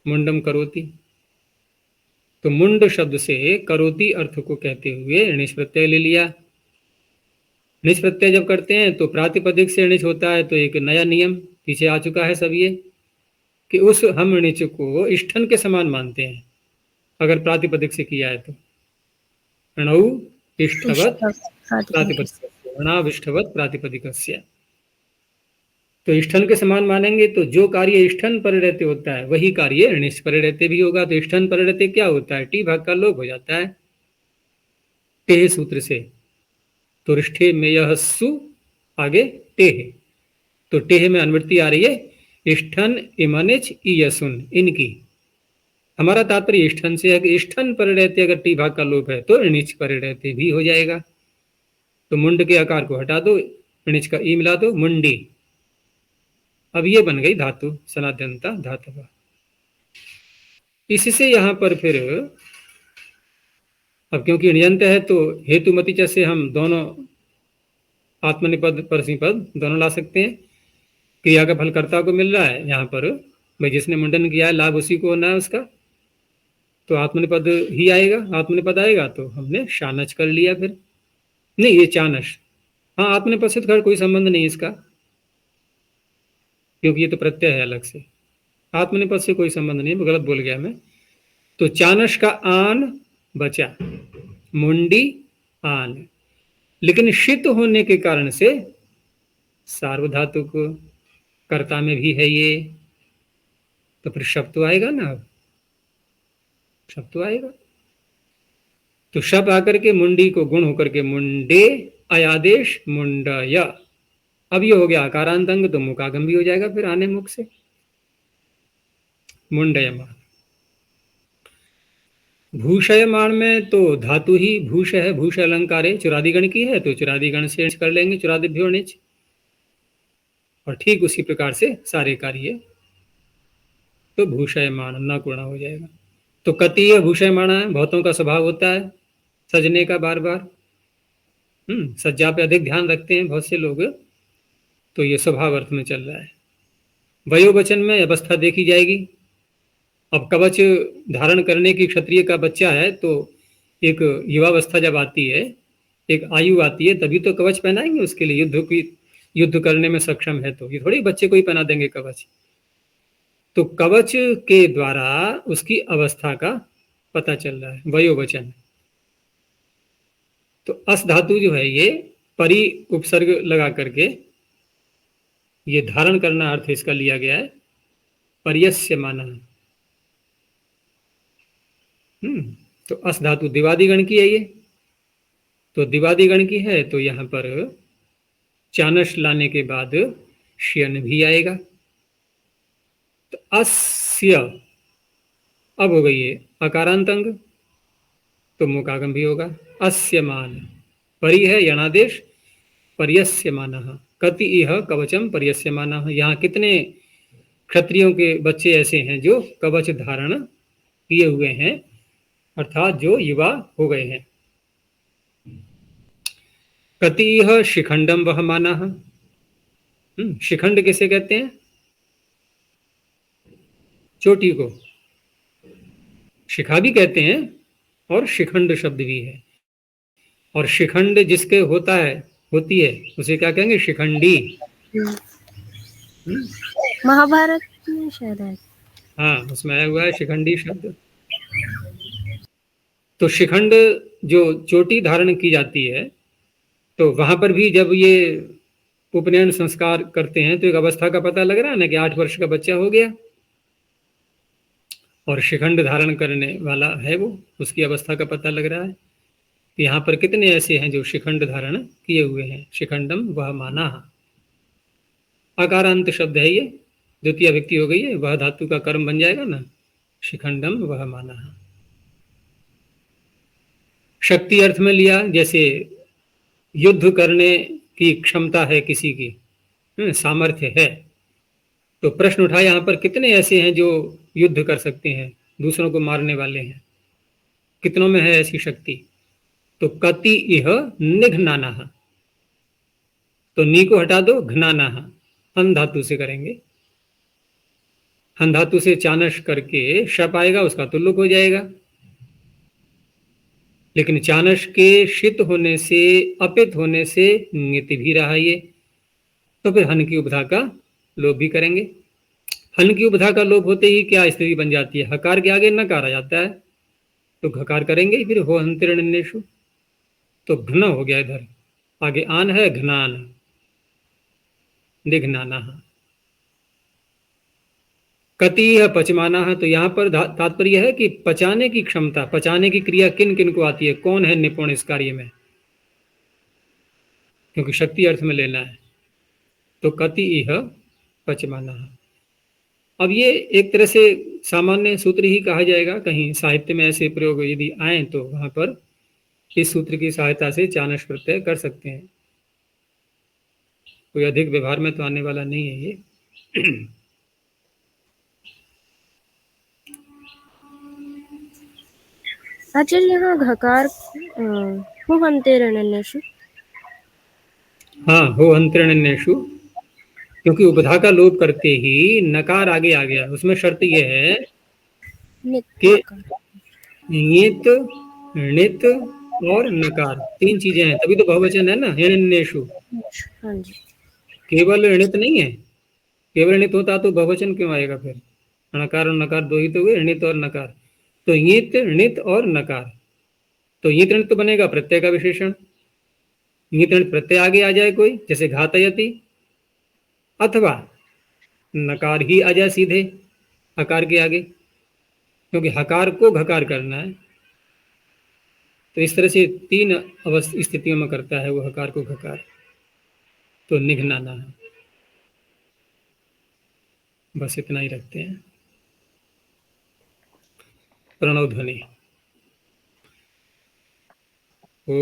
मुंडम करोति। तो मुंड शब्द से करोति अर्थ को कहते हुए णिच प्रत्यय ले लिया। णिच प्रत्यय जब करते हैं तो प्रातिपदिक से णिच होता है, तो एक नया नियम पीछे आ चुका है सब ये, कि उस हम णिच को इष्ठन के समान मानते हैं अगर प्रातिपदिक से किया है तो। णौ इष्ठवत् प्रातिपदिकस्य, णाविष्ठवत् प्रातिपदिकस्य, तो इष्ठन के समान मानेंगे तो जो कार्य इष्ठन पर रहते होता है वही कार्य णिच पर रहते भी होगा। तो इष्ठन पर रहते क्या होता है, टी भाग का लोप हो जाता है टेह सूत्र से। तो रिष्ठे में यह सु आगे टेह, तो टेह में अनुवृत्ति आ रही है इष्ठन इमनिच ईयसुन, इनकी। हमारा तात्पर्य इष्ठन से है कि इष्ठन पर रहते अगर टी भाग का लोप है तो णिच पर रहते भी हो जाएगा। तो मुंड के आकार को हटा दो, णिच का ई मिला दो, मुंडी। अब ये बन गई धातु सनाद्यंता धातु। इससे यहां पर फिर अब क्योंकि ण्यंत है तो हेतुमति च से हम दोनों आत्मनिपद परसिपद दोनों ला सकते हैं। क्रिया का फल कर्ता को मिल रहा है यहाँ पर, भाई जिसने मुंडन किया है लाभ उसी को होना है उसका, तो आत्मनिपद ही आएगा, आत्मनिपद आएगा तो हमने शानच कर लिया। फिर नहीं, ये चानश, हाँ आत्मनिपद से तो खैर कोई संबंध नहीं इसका, क्योंकि ये तो प्रत्यय है अलग से, आत्मनिपद से कोई संबंध नहीं, गलत बोल गया मैं। तो चानश का आन बचा, मुंडी आन, लेकिन शित होने के कारण से सार्वधातुक कर्ता में भी है ये, तो फिर शब्द तो आएगा ना, अब शब्द तो आएगा। तो शब्द आकर के मुंडी को गुण होकर के मुंडे अयादेश मुंडय, अब ये हो गया आकारांतंग, तो मुखागम भी हो जाएगा फिर आने मुख से, मुंडयमान। भूषयमान में तो धातु ही भूष है, भूष अलंकार है, चुरादिगण की है, तो चुरादिगण से कर लेंगे, चुरादिभ्यो णिच। और ठीक उसी प्रकार से सारे कार्य, तो भूषयमान न गुणा हो जाएगा। तो कतीय भूषयमाना है, बहुतों का स्वभाव होता है सजने का बार बार, सज्जा पे अधिक ध्यान रखते हैं बहुत से लोग, तो ये स्वभाव अर्थ में चल रहा है। वयोवचन में अवस्था देखी जाएगी। अब कवच धारण करने की क्षत्रिय का बच्चा है तो एक युवावस्था जब आती है, एक आयु आती है, तभी तो कवच पहनाएंगे उसके लिए, युद्ध करने में सक्षम है, तो ये थोड़ी बच्चे को ही पहना देंगे कवच। तो कवच के द्वारा उसकी अवस्था का पता चल रहा है, वयोवचन। तो अस धातु जो है ये परि उपसर्ग लगा करके ये धारण करना अर्थ इसका लिया गया है, पर्यस्य माना। तो अस धातु दिवादिगण की है ये, तो दिवादिगण की है, तो यहां पर चानस लाने के बाद श्यन भी आएगा। तो अस्य अब हो गई है अकारांतंग, तो मुखागम भी होगा। अस्यमान परि है यणादेश, पर्यस्यमानः, कति इह कवचम पर्यस्यमानः। यहाँ कितने क्षत्रियों के बच्चे ऐसे हैं जो कवच धारण किए हुए हैं, अर्थात जो युवा हो गए हैं। कति इह शिखंडम वहमानः, शिखंड किसे कहते हैं, चोटी को शिखा भी कहते हैं और शिखंड शब्द भी है। और शिखंड जिसके होता है होती है उसे क्या कहेंगे, शिखंडी। हम्म? महाभारत में शायद है। हाँ, उसमें आया हुआ है शिखंडी शब्द। तो शिखंड जो चोटी धारण की जाती है, तो वहां पर भी जब ये उपनयन संस्कार करते हैं तो एक अवस्था का पता लग रहा है ना कि 8 वर्ष का बच्चा हो गया और शिखंड धारण करने वाला है वो, उसकी अवस्था का पता लग रहा है। यहाँ पर कितने ऐसे हैं जो शिखंड धारण किए हुए हैं। शिखंडम वह माना, अकारांत शब्द है ये, द्वितीय व्यक्ति हो गई है, वह धातु का कर्म बन जाएगा ना, शिखंडम वह माना। शक्ति अर्थ में लिया, जैसे युद्ध करने की क्षमता है किसी की, सामर्थ्य है, तो प्रश्न उठा यहाँ पर कितने ऐसे हैं जो युद्ध कर सकते हैं, दूसरों को मारने वाले हैं, कितनों में है ऐसी शक्ति। तो कति इह निघ्नाना, तो नी को हटा दो, घनाना, हन धातु से करेंगे, हन धातु से चानश करके शप आएगा, उसका तुल्लुक हो जाएगा। लेकिन चानश के शित होने से, अपित होने से नित भी रहा ये, तो फिर हन की उपधा का लोप भी करेंगे। हन की उपधा का लोप होते ही क्या स्थिति बन जाती है, हकार के आगे नकार आ जाता है, तो घकार करेंगे ही फिर, हो हंतिरणेशु, तो घन हो गया इधर, आगे आन है घनान, निघनाना। कति है पचमाना है, तो यहाँ पर तात्पर्य है कि पचाने की क्षमता, पचाने की क्रिया किन किन को आती है, कौन है निपुण इस कार्य में, क्योंकि शक्ति अर्थ में लेना है। तो कति इह पचमाना। अब ये एक तरह से सामान्य सूत्र ही कहा जाएगा, कहीं साहित्य में ऐसे प्रयोग यदि आए तो वहां पर इस सूत्र की सहायता से चानश प्रत्यय कर सकते हैं। कोई अधिक व्यवहार में तो आने वाला नहीं है ये। आचार्य यहाँ घकार हुहन्तेरणन्येषु, हाँ, हो अंतरणेशु, क्योंकि उपधा का लोप करते ही नकार आगे आ गया, उसमें शर्त यह है कि ञित, णित और नकार, 3 चीजें हैं, तभी तो बहुवचन है ना, हिरण्येषु। हाँ जी, केवल णित नहीं है, केवल णित होता तो बहुवचन क्यों आएगा फिर, णकार और नकार दो ही तो हुए, णित और नकार। तो ञित, णित और नकार, तो ञित णित तो बनेगा प्रत्यय का विशेषण, ञित णित प्रत्यय आगे आ जाए कोई, जैसे घातयति, अथवा नकार ही आ जाए सीधे हकार के आगे, क्योंकि हकार को घकार करना है। तो इस तरह से 3 स्थितियों में करता है वो हकार को घकार, तो निघनाना है। बस इतना ही रखते हैं। प्रणव ध्वनि। ओ